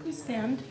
Please stand.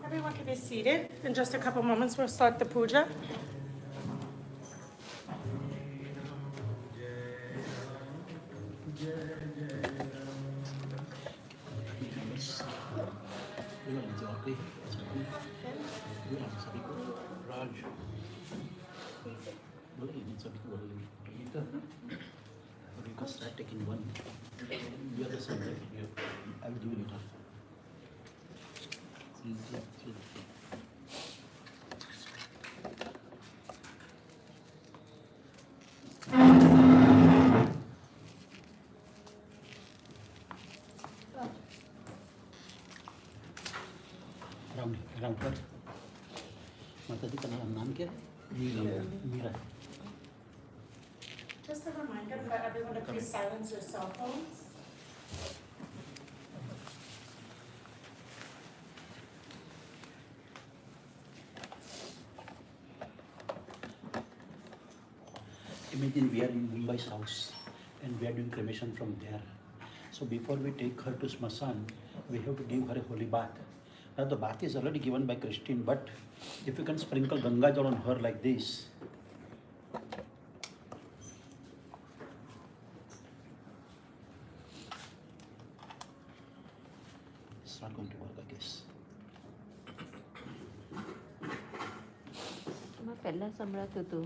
Everyone can be seated. In just a couple moments, we'll start the puja. Start taking one. The other side, right? I will do it later. Round पर माता जी का नाम क्या है? Meera. Just a reminder for everyone to please silence your cell phones. Imagine we are in Mumbai's house and we are doing cremation from there. So before we take her to Smasan, we have to give her a holy bath. Now the bath is already given by Christine, but if you can sprinkle Ganga Jal on her like this, it's not going to work, I guess. પહેલા સંભળાતું હતું.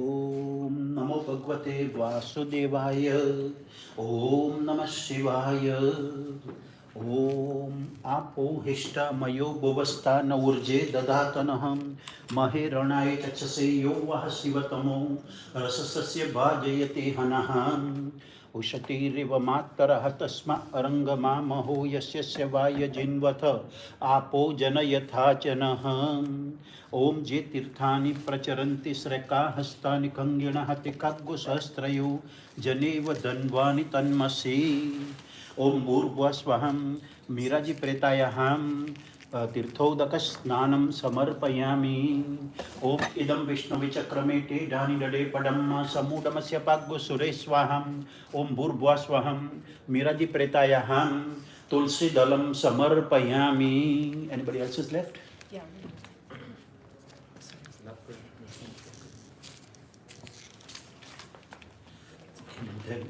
Om Namo Bhagavate Vasudevaya. Om Namah Shivaya. Om Apo Hishta Mayo Bhuvasta Naurje Dadatanaham Mahe Ranaya Chachase Yo Vahasivatamo Rasasasya Bhajayate Hanaham Ushatiriva Mataraha Tasma Arangama Maho Yasya Sevaya Jinvatha Apo Janayatha Janaham Om Je Tirthani Pracharanti Sreka Hastani Kangina Hatikaggo Sastrayo Janeva Danvani Tanmasi Om Bhurvasvaham Mira ji Pretayaham Tirthodaka Snanam Samarpayami Om Idam Vishnavichakramete Dhani Dade Padamma Samudamasya Paggo Sureswaham Om Bhurvasvaham Mira ji Pretayaham Tulsi Dalam Samarpayami. Anybody else is left? Yeah. And then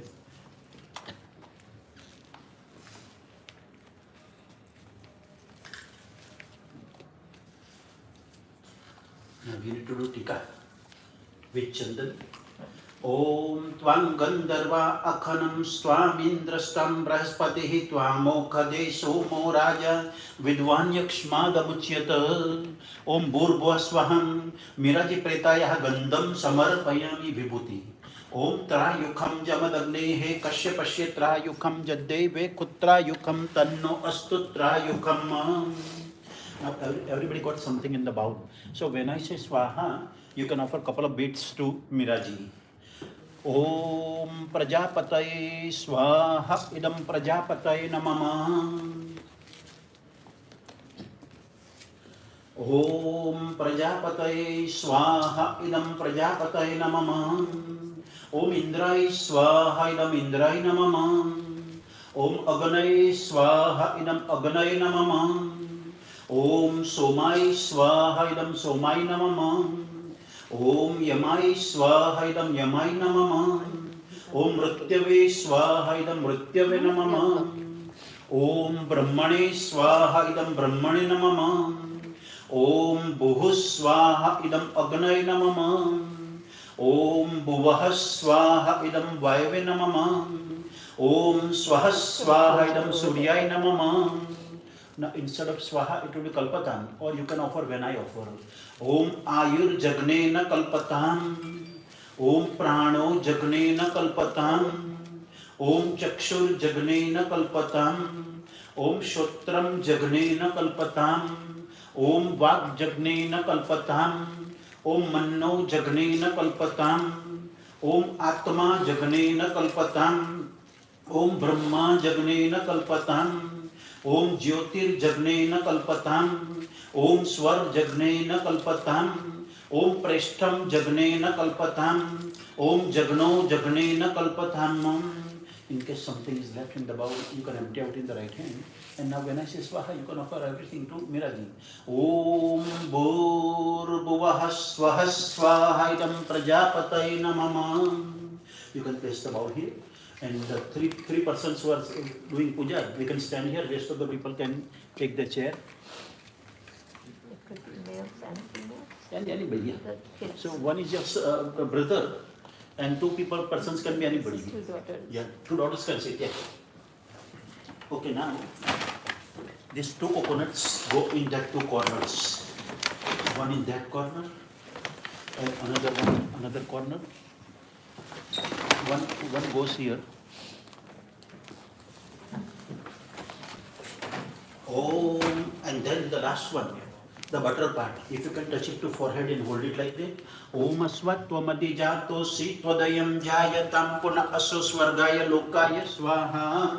now we need to do tika with Chandan. Om Twang Gandharva Akhanam Swamindrastam Brahaspatihi Twamokade Somo Raja Vidwan Yakshmadamuchyata. Om Bhurvasvaham Miraji Pretayah Gandham Samarpayami Vibhuti. Om Trayukham Jamadagnehe Kashyapashya Trayukham Jaddeve Kutrayukham Tanno Astu Trayukham. Now everybody got something in the bowl. So when I say Swaha, you can offer a couple of beads to Miraji. Om Prajapataye Swaha Idam Prajapataye Namama. Om Prajapataye Swaha Idam Prajapataye Namama. Om Indrai Swaha Idam Indrai Namama. Om Aganay Swaha Idam Aganay Namama. Om Somai Swaha Idam Somai Namama. Om Yamai Swaha Idam Yamai Namama. Om Mrityave Swaha Idam Mrityave Namama. Om Brahmane Swaha Idam Brahmane Namama. Om Bhuhu Swaha Idam Agnay Namama. Om Bhuvah Swaha Idam Vayave Namama. Om Swaha Swaha Idam Suryay Namama. Now instead of Swaha it will be Kalpatan, or you can offer when I offer. Om Ayur Jagnena Kalpatam. Om Prano Jagnena Kalpatam. Om Chakshur Jagnena Kalpatam. Om Shotram Jagnena Kalpatam. Om Vag Jagnena Kalpatam. Om Manno Jagnena Kalpatam. Om Atma Jagnena Kalpatam. Om Brahma Jagnena Kalpatam. Om Jyotir Jagnena Kalpatam. Om Swar Jagnena Kalpatam. Om Preshtham Jagnena Kalpatam. Om Jagno Jagnena Kalpatam. In case something is left in the bowl, you can empty out in the right hand. And now when I say Swaha, you can offer everything to Miraji. Om Bhurvuvah Swaha Swaha Idam Prajapataye Namama. You can place the bowl here. And the three persons who are doing puja, we can stand here. Rest of the people can take the chair. It could be males and females. And anybody. Yeah. The kids. So one is just a brother, and two persons can be anybody. This is 2 daughters. Yeah, 2 daughters can sit. Yeah. Okay, now these 2 coconuts go in that 2 corners. One in that corner, and another one another corner. One goes here. Om, and then the last one, the butter part. If you can touch it to forehead and hold it like that. Om asvattvamadi jato sitvadayam jayatam puna aso swargaya lokaya swaha.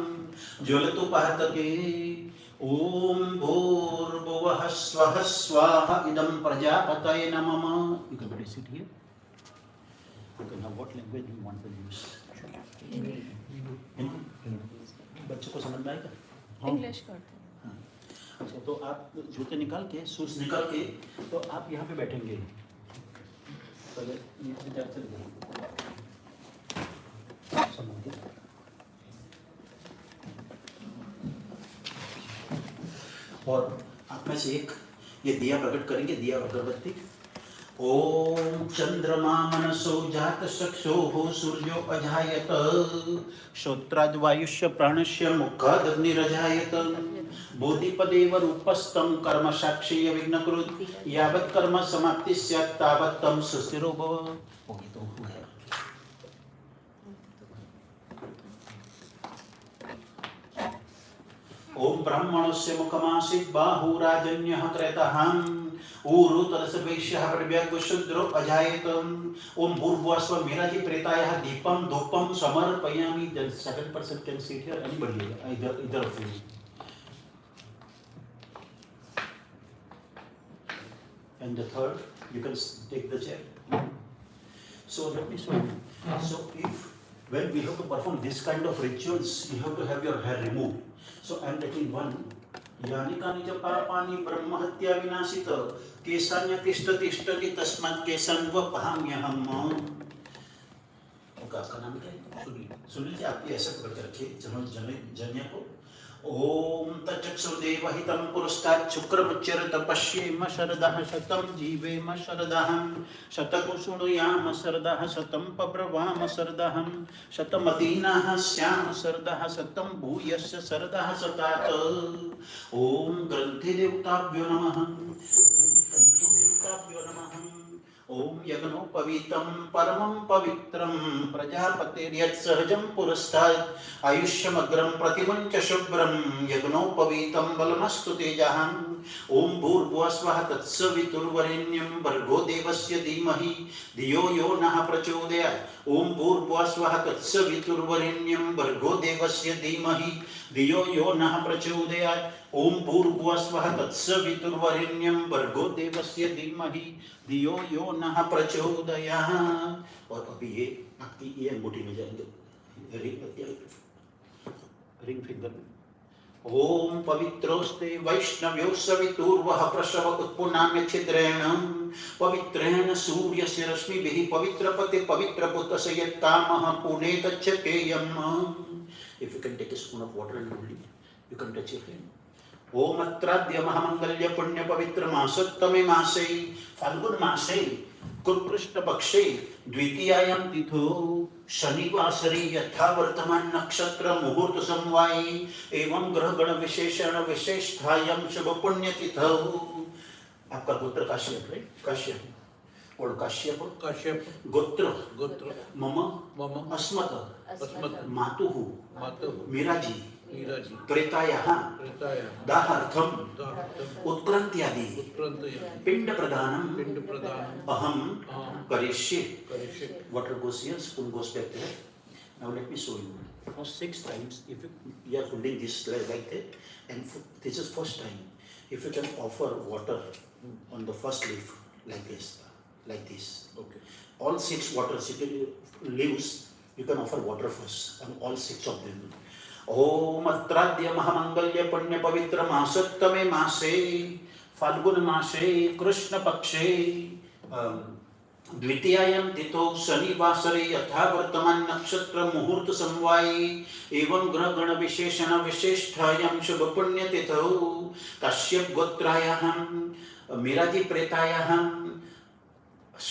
Jolatu pahatake Om Bhurvuvah Swaha Swaha Idam Prajapataye Namah. You can place it here. Okay, now what language do you want to use? Hindi. बच्चों को समझ में आएगा? English करते हैं. हाँ. अच्छा, तो आप जूते निकाल के, शूज निकाल के, तो आप यहाँ पे बैठेंगे. पहले नीचे जाकर चले जाइए. समझ गए? और आप में से एक ये दिया प्रकट करेंगे, दिया अगरबत्ती. ओम चंद्रमा मनसो जात चक्षुः सूर्यो अजायत श्रोत्राद् वायुष्य प्राणस्य मुखादग्निरजायत बोधिपदेव रूपस्थं कर्म साक्षी विघ्नकृत् यावत् कर्म समाप्ति स्यात् तावत् तं सुस्थिरो भव. ओके, तो हो गया. ओम ब्राह्मणस्य मुखमासीत् बाहुराजन्यः क्रेतहाम् ऊरु तरसवैश्यः प्रव्याग्शूद्रो अजायत. ओम भूर्भुवस्व मीरा जी प्रेतायः दीपम धूपम समर्पयामि. The second person can sit here. Anybody, either of you. And the third, you can take the chair. So let me show you. So when we have to perform this kind of rituals, you have to have your hair removed. So I am taking one. यानि कानि च पापानि ब्रह्महत्या विनाशित केशान्य तिष्ठ तिष्ठति तस्मात् केशान् वपाम्यहम्. आपका नाम क्या है? सुनील जी, आप ऐसे पकड़ के रखिए जन्य को. ओम तच्चक्षुर्देवहितं पुरस्तात् शुक्रमुच्चर तपस्येम शरदः शतं जीवेम शरदहं शतकुसुणुयाम शरदः शतं पब्रवाम शरदहं शतमदीनाः स्याम शरदः शतं भूयस्य शरदः शतात्. ओम ग्रन्थिदेवताभ्यो नमः. ग्रन्थिदेवताभ्यो नमः. ओम यज्ञोपवीतं परमं पवित्रं प्रजापतिर्यत्सहजं पुरस्तात् आयुष्यमग्रं प्रतिमं च शुभ्रं यज्ञोपवीतं बलमस्तु तेजः. ओम भूर्भुवः स्वः तत्सवितुर्वरेण्यं भर्गो देवस्य धीमहि धियो यो नः प्रचोदयात्. ओम भूर्भुवः स्वः तत्सवितुर्वरेण्यं भर्गो देवस्य धीमहि धियो यो नः प्रचोदयात्. ओम भूर्भुवः स्वः तत्सवितुर्वरेण्यं भर्गो देवस्य धीमहि धियो यो नः प्रचोदयात्. और अभी ये आपकी ये अंगूठी में जाएंगे, रिंग फिंगर में. ओम पवित्रोस्ते वैष्णव्यो सवितुर्वः प्रसव उत्पुनाम्य छिद्रेण पवित्रेण सूर्यस्य रश्मिभिः पवित्रपते पवित्रपुत्रस्य यत्कामः पुने तच्छकेयम्. If you can take a spoon of water and only you can touch your hand. ओम अत्राद्य महामंगल्य पुण्य पवित्र मासोत्तमे मासे फाल्गुन मासे कृष्ण पक्षे द्वितीयायां तिथौ शनिवासरे यथा वर्तमान नक्षत्र मुहूर्त समवायी एवं ग्रह गण विशेषण विशेषायां शुभ पुण्य तिथौ. आपका गोत्र काश्यप है? काश्यप. और काश्यप गोत्र मम अस्मत् मातुः मीरा जी प्रेतायाः दाहार्थम उत्क्रांत्यादि पिंड प्रदानम अहम करिष्ये. Water goes here, spoon goes back there. Now let me show you. For 6 times, if you are holding this like that, and this is first time, if you can offer water on the first leaf like this. Okay. All 6 leaves, you can offer water first on all 6 of them. ओम अत्राद्य महामंगल्य पुण्य पवित्र मासोत्तमे मासे फाल्गुन मासे कृष्ण पक्षे द्वितीयायां तिथौ शनिवासरे यथा वर्तमान नक्षत्र मुहूर्त समवायी एवं ग्रह गण विशेषण विशेषायां शुभ पुण्य तिथौ काश्यप गोत्रायाः मीरा जी प्रेतायाः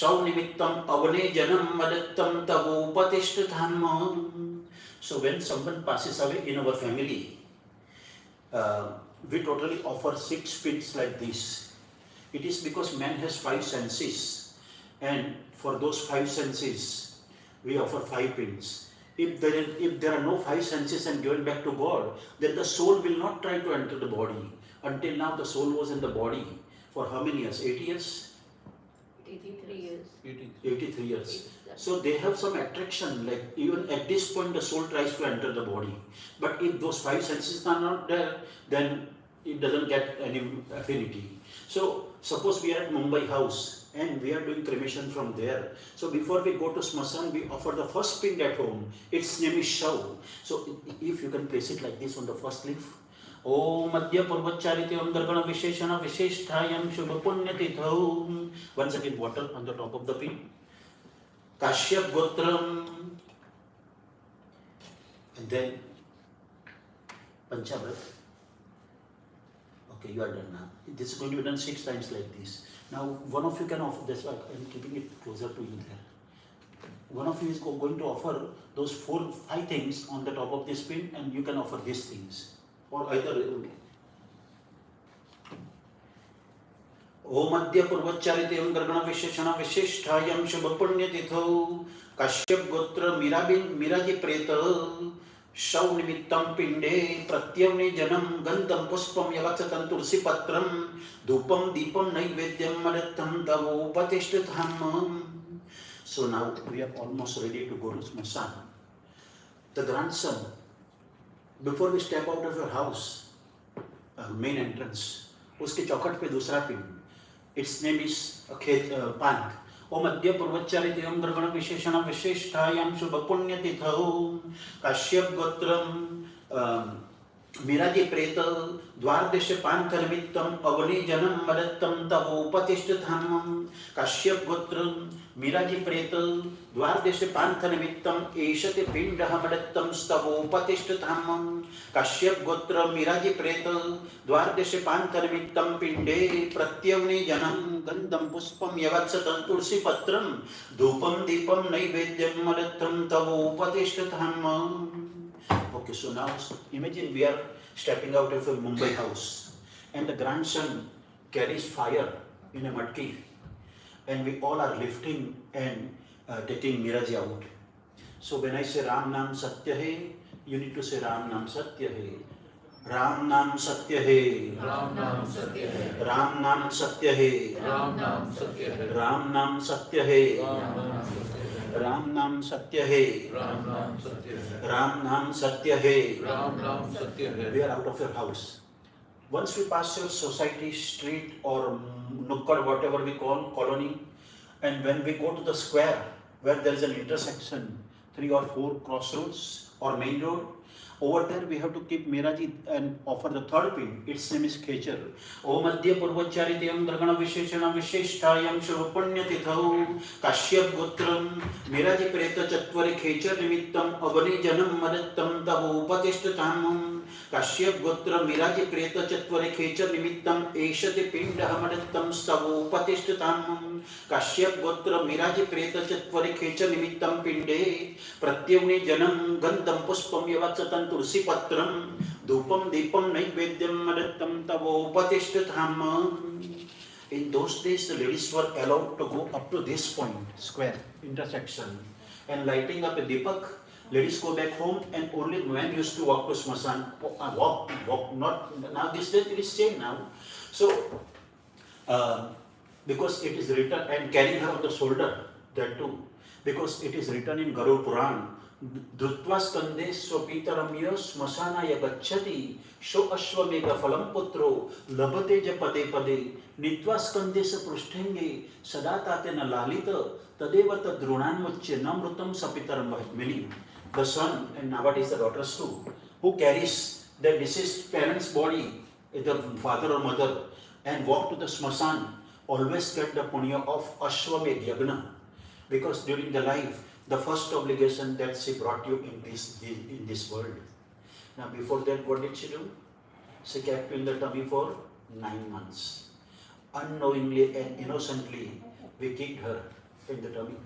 सौनिमित्तम अवने जन्म मदत्तम तवोपतिष्ठधाम. So when someone passes away in our family, we totally offer 6 pins like this. It is because man has 5 senses, and for those 5 senses, we offer 5 pins. If there are no 5 senses and given back to God, then the soul will not try to enter the body. Until now, the soul was in the body for how many years? 80 years? 83 years. 83 years. So they have some attraction, like even at this point the soul tries to enter the body. But if those 5 senses are not there, then it doesn't get any affinity. So suppose we are at Mumbai house and we are doing cremation from there. So before we go to Smasan, we offer the first pind at home. Its name is Shav. So if you can place it like this on the first leaf. Om Madhya Purvachariti Om Gargana Visheshana Vishesthayam Shubha Punyatitham. Once again, water on the top of the pin. Kashyap Gotram. And then Panchabrat. Okay, you are done now. This is going to be done 6 times like this. Now, one of you can offer, that's why I am keeping it closer to you there. One of you is going to offer those 4, 5 things on the top of this pin, and you can offer these things. Or either. Om Adya Purvachariti Gargana Visheshana Vishesthayam Shubha Punyatithau Kashyap Gotra Mira ji Preta Shav Nimittam Pinde Pratyavne Janam Gandham Puspam Yavatsatan Tulsi Patram Dupam Deepam Naivedyam Madatam Tavo Patishtatham. So now we are almost ready to go to Smasan. The grandson, before we step out of your house, main entrance, उसके चौखट पे दूसरा pin, its name is Pant. Om Adya Purvachariti Om Gargana Visheshana Vishesthayam Shubha Punyatithau Kashyap Gotram Mira ji Preta Dwardeshe Pantha Nimittam Avani Janam Madattam Tavo Patishtatham Kashyap Gotram Mira ji Preta Dwardeshe Pantha Nimittam Eshate Pindaha Madattam Stavo Patishtatham Kashyap Gotra Mira ji Preta Dwardeshe Pantha Nimittam Pinde Pratyavne Janam Gandham Puspam Yavatsatan Tulsi Patram Dupam Deepam Naivedyam Madattam Tavo Patishtatham. Okay, so now imagine we are stepping out of a Mumbai house and the grandson carries fire in a matki and we all are lifting and taking Miraji out. So when I say Ram Nam Satya Hai, you need to say Ram Nam Satya Hai. Ram Nam Satya Hai. Ram Nam Satya Hai. Ram Nam Satya Hai. Ram Nam Satya Hai. Ram Nam Satya Hai. Ram Nam Satya Ram Nam Satya Hai. Hai. Ram Nam Satya Hai. Ram Nam Satya Hai. Ram Nam Satya Hai. We are out of your house. Once we pass your society, street or nukkad, whatever we call, colony, and when we go to the square where there is an intersection, 3 or 4 crossroads or main road, over there we have to keep Miraji and offer the third pin. Its name is Khechar. Om Adya Purvachariti Gargana Visheshana Vishesthayam Shubha Punyatithau Kashyap Gotram Miraji Preta Chatware Khechar Nimittam Avani Janam Madattam Tavo Patishtatham Kashyap Gotra Miraji Preta Chatware Khechar Nimittam Eshate Pindaha Madattam Stavo Patishtatham Kashyap Gotra Miraji Preta Chatware Khechar Nimittam Pinde Pratyavne Janam Gandham Puspam Yavatsatan Tulsi Patram Dupam Deepam Naivedyam Madattam Tavo Patishtatham. In those days, the ladies were allowed to go up to this point, square, intersection, and lighting up a deepak. Ladies go back home, and only men used to walk to Smasan. Walk, not now. This day it is changed now. So, because it is written, and carrying her on the shoulder, that too, because it is written in Garuda Puran. Drutva skande swapitaramya smasanaya gacchati sho ashwamega phalam putro labate ja pade pade nitva skande sa prusthenge sadata na lalita tadeva tadrunanmucche namrutam sapitaram vahit. Meaning, the son and nowadays the daughters too, who carries the deceased parent's body, either father or mother, and walk to the smasan, always get the punya of ashwameg yagna, because during the life, the first obligation that she brought you in this world. Now before that, what did she do? She kept you in the tummy for 9 months. Unknowingly and innocently, we kicked her in the tummy.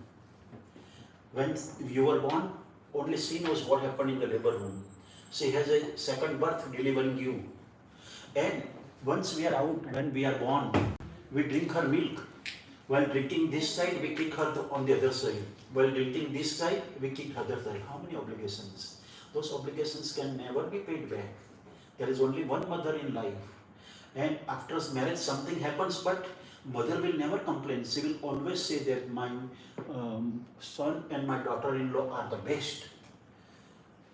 When you were born, only she knows what happened in the labor room. She has a second birth delivering you. And once we are out, when we are born, we drink her milk. While drinking this side, we kick her on the other side. While drinking this side, we kick other side. How many obligations? Those obligations can never be paid back. There is only one mother in life. And after marriage, something happens, but mother will never complain. She will always say that my son and my daughter-in-law are the best.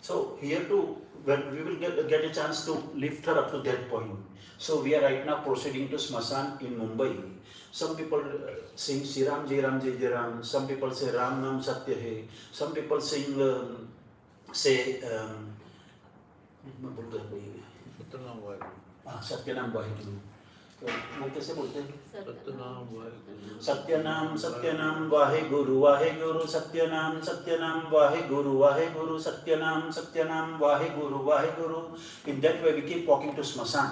So here too, when we will get a chance to lift her up to that point. So we are right now proceeding to Smasan in Mumbai. Some people sing Shri Ram Jai Ram Jai Jai Ram. Some people say Ram Nam Satya Hai. Some people sing say Satyanam Waheguru Satyanam Waheguru. वो कैसे बोलते हैं? Satyanam Waheguru Satyanam Satyanam Waheguru Waheguru Satyanam Satyanam Waheguru Waheguru Satyanam Satyanam Waheguru Waheguru. In that way we keep walking to Smasan,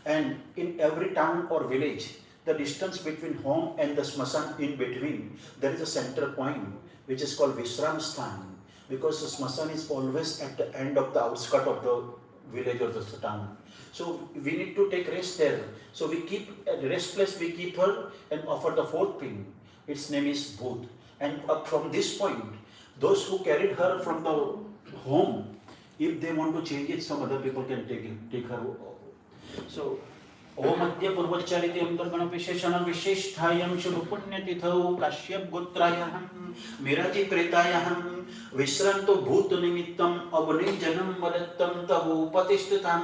and in every town or village, the distance between home and the Smasan in between, there is a center point which is called Vishram Sthan, because the Smasan is always at the end of the outskirt of the village or the town. So we need to take rest there. So we keep at the rest place, we keep her and offer the fourth pin. Its name is Bhoot. And up from this point, those who carried her from the home, if they want to change it, some other people can take her. So ओम अद्य पूर्वोच्चारितं कर्मण विशेषण विशिष्टायां शुभ पुण्यतिथौ काश्यप गोत्रायां मीराजी प्रेतायां विश्रांतो भूत निमित्तम अवने जन्म वदत्तम तवो प्रतिष्ठितां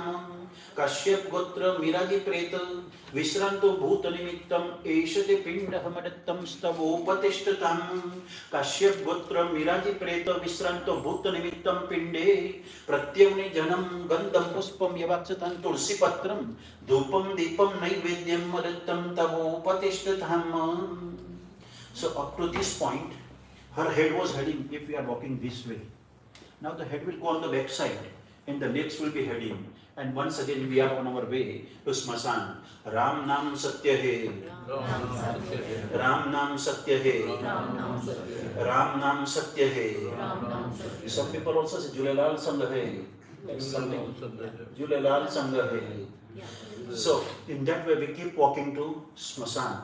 काश्यप गोत्र मीराजी प्रेत विश्रांतो भूत निमित्तम एषते पिंडः मदत्तम स्तवोपतिष्ठतां काश्यप गोत्र मीराजी प्रेत विश्रांतो भूत निमित्तम पिंडे प्रत्यवने जन्म गंधम पुष्पम यवाक्षतां तुलसी पत्रम धूपम Deepam naivedyam मदत्तम तवोपतिष्ठतां. So up to this point, her head was heading, if we are walking this way. Now the head will go on the back side and the legs will be heading. And once again we are on our way to Smasan. Ram Nam Satya Hai. Ram Nam Satya Hai. Ram Nam Satya Hai. Some people also say Julelal Sangha Hai. Something. Julelal Sangha Hai. So in that way we keep walking to Smasan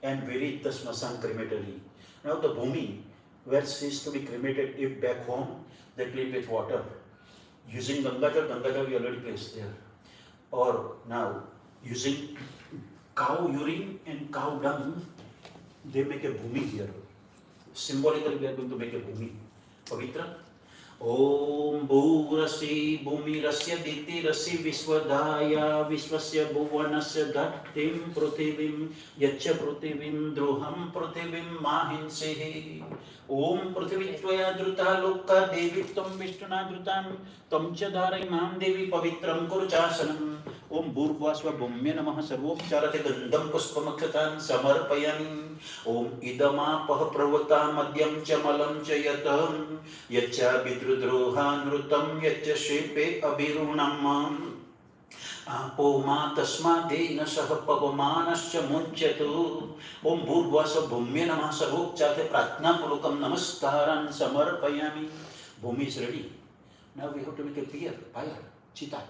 and we reach the Smasan crematory. Now the bhumi where she is to be cremated, if back home they clean with water. Using Gangajal we already placed there. Or now using cow urine and cow dung, they make a bhumi here. Symbolically we are going to make a bhumi. Pavitra. Om Bhurasi Bhumirasya Ditirasi Viswadaya Visvasya Bhuvanasya Dhattim Prithivim Yacha Prithivim Druham Prithivim Mahinsehi. Om Prithivit Tvaya Dhruta Lokka Devittam Vishtuna Dhrutam Tam Chadarai Mam Devi Pavitram Kuruchasanam. Om Bhurvasva Bhumya Namaha Sarvopcharate Gandham Puspamaksatan Samarpayami. Om Idama Pahapravata Madhyam Chamalam Chayatam Yacha Vidrudroha Nrutam Yacha Shepe Abhirunam. Apo ma tasmadena sahapavamanasya munchatu. Om Bhurvasa Bhumya Namaha Sarvopcharate Pratna Purukam Namaskaran Samarpayami. Bhumi is ready. Now we have to make a pyre, chita.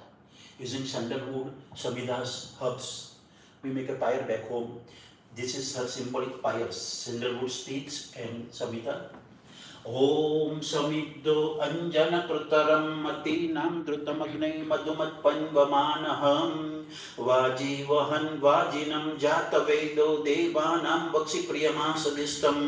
Using sandalwood, samidas, herbs. We make a pyre back home. This is her symbolic pyre, sandalwood sticks and samita. Om Samiddo Anjana Krutaram Matinam Drutamagnai Madhumat Panvamanaham Vajivahan Vajinam Jatavedo Devanam Vakshi Priyamasadistam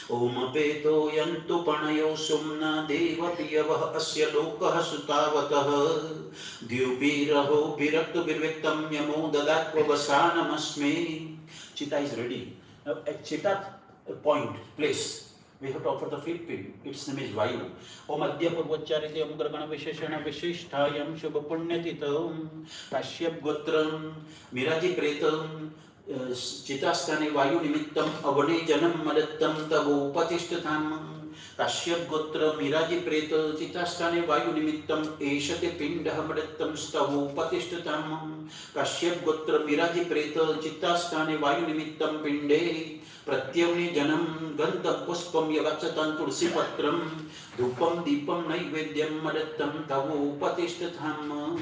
Om Apeto Yantu Panayo Sumna Devapiyavah Asya Lokah Sutavatah Dyupiraho Viraktu Virviktam Yamo Dadatva Vasanamasme. Chitta is ready. Now at Chitta point, place, we have to offer the fifth pin. Its name is Vayu. Om Adya Purvacharite Om Gargana Visheshana Vishishtayam Shubha Punyatitam Kashyap Gotram Miraji Pretam Chitastane Vayu Nimittam Avane Janam Madattam Tavo Patishtatam Kashyap Gotra Miraji Preta Chitastane Vayu Nimittam Eshate Pindaha Madattam Stavo Patishtatam Kashyap Gotra Miraji Preta Chitastane Vayu Nimittam Pinde Pratyavni Janam Gandha Puspam Yavaksatan Tulsi Patram Dhupam Deepam Naivedyam Madattam Tavo Patishtatam.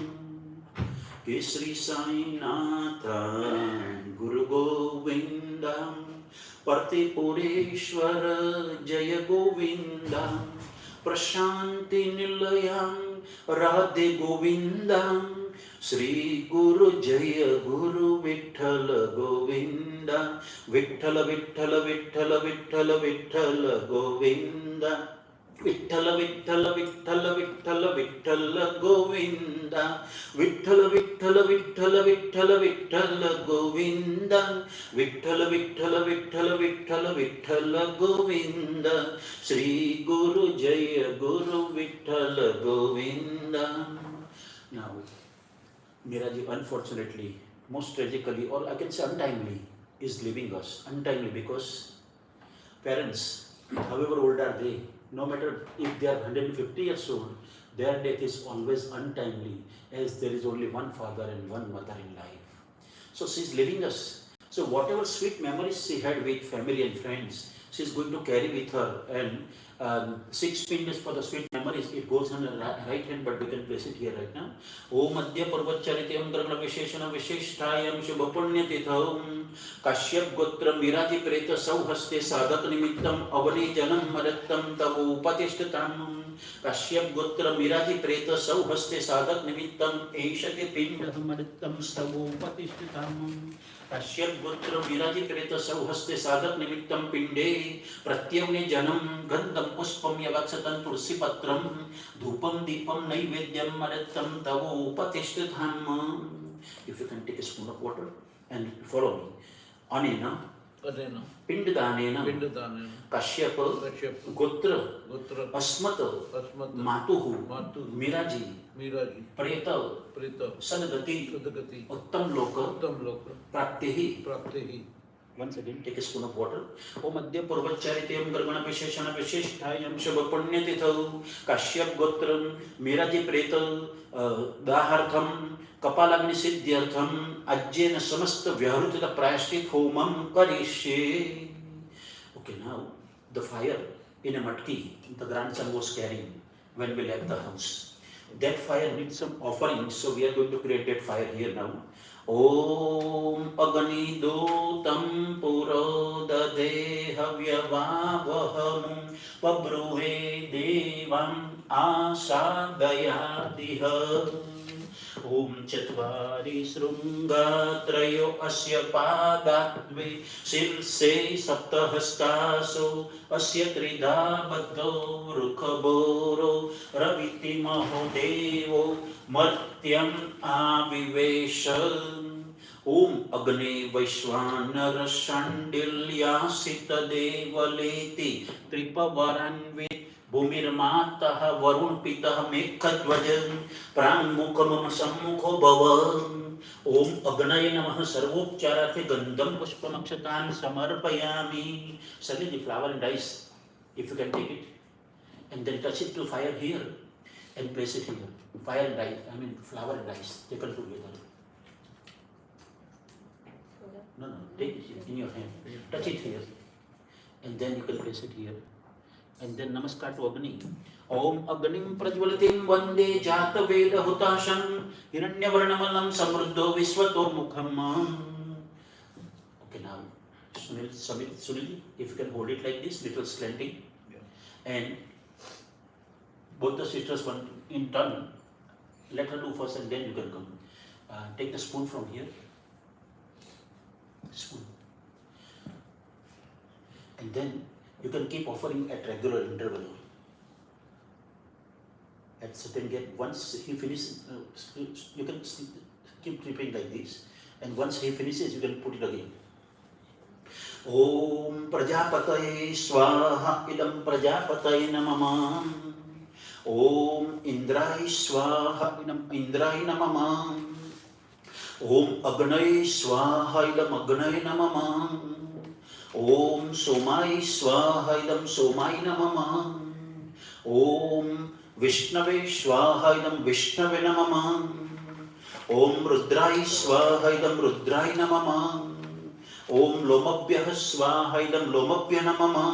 Kesri Sai Natha Guru Govindam Parti Pureshwara Jaya Govindam Prashanti Nilayam Radhe Govindam Sri Guru Jaya Guru Vithala Govinda Vithala Vithala Vithala Vithala Vithala Govinda. Vitthal Vitthal Vitthal Vitthal Vitthal Govind Vitthal Vitthal Vitthal Vitthal Vitthal Govind Vitthal Vitthal Vitthal Vitthal Vitthal Govind Shri गुरु जय गुरु Vitthal Govind. Now, Mira ji, unfortunately, most tragically, or I can say untimely, is leaving us. Untimely because parents, however old are they, no matter if they are 150 years old, their death is always untimely, as there is only one father and one mother in life. So she is leaving us. So whatever sweet memories she had with family and friends, she is going to carry with her. And 6 fingers for the sweet memories, it goes on the right hand, but we can place it here right now. Om Madhya Parvacharityam Dragna Visheshana Visheshtayam Shubha Punyatitham Kashyap Gotra Miraji Preta Sauhaste Sadat Nimittam Avani Janam Madattam Tavu Patishtatam Kashyap Gotra Miraji Preta Sauhaste Sadat Nimittam Eshati Pindam Madattam Tavu Patishtatam Kashyap Gotra Miraji Preta Sauhaste Sadat Nimittam Pinde Pratyavne Janam Gandam Puspam Yavaksatan Tulsi Patram Dhupam Deepam Naivedyam Madattam Tavu Patishtatam. If you can take a spoon of water and follow me. Anena Adena. Pindadanena Pindadanena. Kashyap Kashyap. Gotra Gotra. Asmat Asmat. Matuhu Matuhu. Miraji Miraji. Preta Preta. Sadgati Sadgati. Uttam Loka Uttam Loka. Praptihi. Praptihi. Once again, take a spoon of water. Om Madhya Purvacharityam Gargana Visheshana Visheshtayam Shubha Punyatithau Kashyap Gotram Miraji Preta Dahartham Kapalagni Siddhyartham Ajjena Samasta Vyarutita Prayashtit Homam Karishye. Okay, now the fire in a matki the grandson was carrying when we left the house. That fire needs some offering, so we are going to create that fire here now. Om Agani Dutam Puro Dade Havyavavaham Vabruhe Devam Asadayadiha. Om Chatvari Srunga Trayo Asya Padatve Silse Saptahastaso Asya Tridha Baddho Rukhaboro Raviti Mahodevo Martyam Avivesha. Om Agne Vaishwanar Shandilya Devaleti Tripavaranvit Bhumirmatah Varun Pitah Mekhadvajan Prangmukhamam Sammukho Bhavam. Om Agnaya Namaha Sarvopcharate Gandham Pushpamakshatan Samarpayami. Suddenly the flower and rice, if you can take it, and then touch it to fire here and place it here. Fire and rice, I mean flower and rice, taken together. No, take it in your hand, touch it here, and then you can place it here. And then Namaskar to Agni. Om Agnim Prajwalatim Vande Jata Veda Hutasham Hiranyavarnamalam Samruddho Visvato Mukham. Okay, now Sunil, if you can hold it like this, little slanting. Yeah. And both the sisters one in turn. Let her do first and then you can come. Take the spoon from here. Spoon. And then you can keep offering at regular interval. At certain gap, once he finishes, you can keep repeating like this. And once he finishes, you can put it again. Om Prajapataye Swaha Idam Prajapataye Namama. Om Indrai Swaha Idam Indrai Namama. Om Agnai Swaha Idam Agnai Namama. Om Somai Swaha Idam Somai Namama. Om Vishnave Swaha Idam Vishnave Namama. Om Rudrai Swaha Idam Rudrai Namama. Om Lomabhyah Swaha Idam Lomabhya Namama.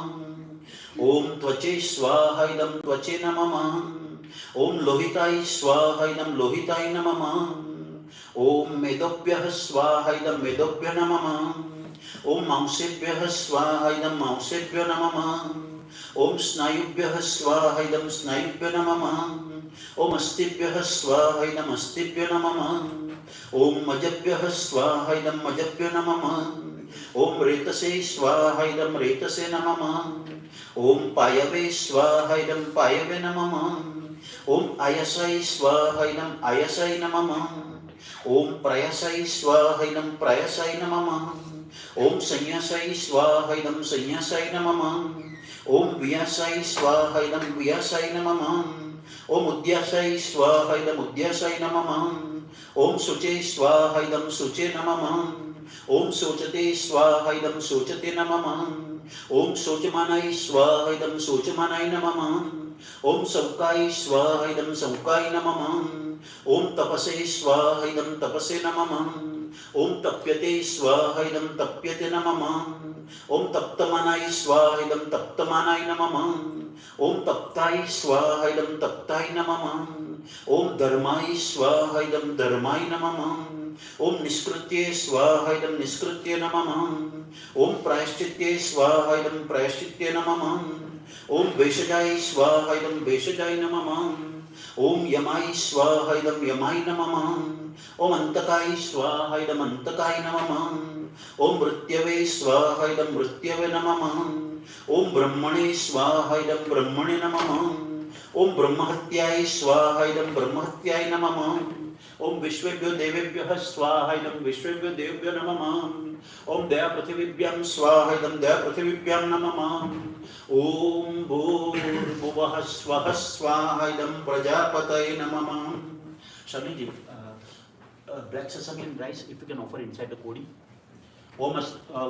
Om Tvache Swaha Idam Tvache Namama. Om Lohitai Swaha Idam Lohitai Namama. Om Medobhyah Swaha Idam Medobhya Namama. Om Mausebhyah Swaha Idam Mausebhya Namama. Om Snayubhyah Swaha Idam Snayubhya Namama. Om Astibhyah Swaha Idam Astibhya Namama. Om Majabhyah Swaha Idam Majabhya Namama. ओम रेतसे स्वाहा इदं रेतसे नमः ओम पायवे स्वाहा इदं पायवे नमः ओम आयसै स्वाहा इदं आयसै नमः ओम प्रयसै स्वाहा इदं प्रयसै नमः ओम संयसै स्वाहा इदं संयसै नमः ओम व्यसै स्वाहा इदं व्यसै नमः ओम उद्यसै स्वाहा इदं उद्यसै नमः ओम शुचे स्वाहा इदं शुचे नमः ओम शोचते स्वाहा इदं शोचते नमः ओम शोचमानाय स्वाहा इदं शोचमानाय नमः ओम शौकाय स्वाहा इदं शौकाय नमः ओम तपसे स्वाहा इदं तपसे नमः ओम तप्यते स्वाहा इदं तप्यते नमः ओम तप्तमानाय स्वाहा इदं तप्तमानाय नमः ओम तप्ताय स्वाहा इदं तप्ताय नमः ओम धर्माय स्वाहा इदं धर्माय नमः ओम निष्कृत्ये स्वाहा इदं निष्कृत्ये नमः ओम प्रायश्चित्ये स्वाहा इदं प्रायश्चित्ये नमः ओम भेषजाय स्वाहा इदं भेषजाय नमः ओम यमाय स्वाहा इदं यमाय नमः ओम अंतकाय स्वाहा इदं अंतकाय नमः ओम मृत्यवे स्वाहा इदं मृत्यवे नमः ओम ब्रह्मणे स्वाहा इदं ब्रह्मणे नमः ओम ब्रह्महत्याय स्वाहा इदं ब्रह्महत्याय नमः ओम विश्वेभ्यो देवेभ्यः स्वाहा इदं विश्वेभ्यो देवेभ्यो नमः ओम दया पृथिवीभ्यां स्वाहा इदं दया पृथिवीभ्यां नमः ओम भूर्भुवः स्वः स्वाहा इदं प्रजापतये नमः Shanti ji, black sesame and rice if you can offer inside the kodi. ओम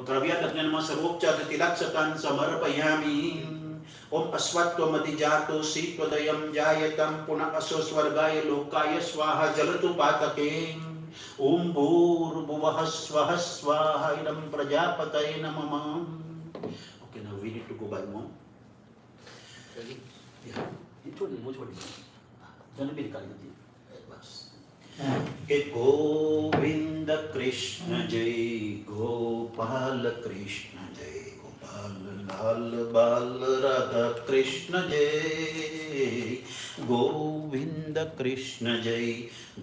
द्रव्यादग्ने नमः सर्वोपचार तिलक्षतान् समर्पयामि ओम अश्वत्थमधिजातो शीत्वदयं जायतं पुनः असो स्वर्गाय लोकाय स्वाहा जलतु पातके ओम भूर्भुवः स्वः स्वाहा इदं प्रजापतये नमः. Okay, now we need to go by more. Yeah, वो छोड़ी जन भी निकाल दीजिए बस. गोविंद कृष्ण जय गोपाल कृष्ण जय गोपाल लाल बाल राधा कृष्ण जय गोविंद कृष्ण जय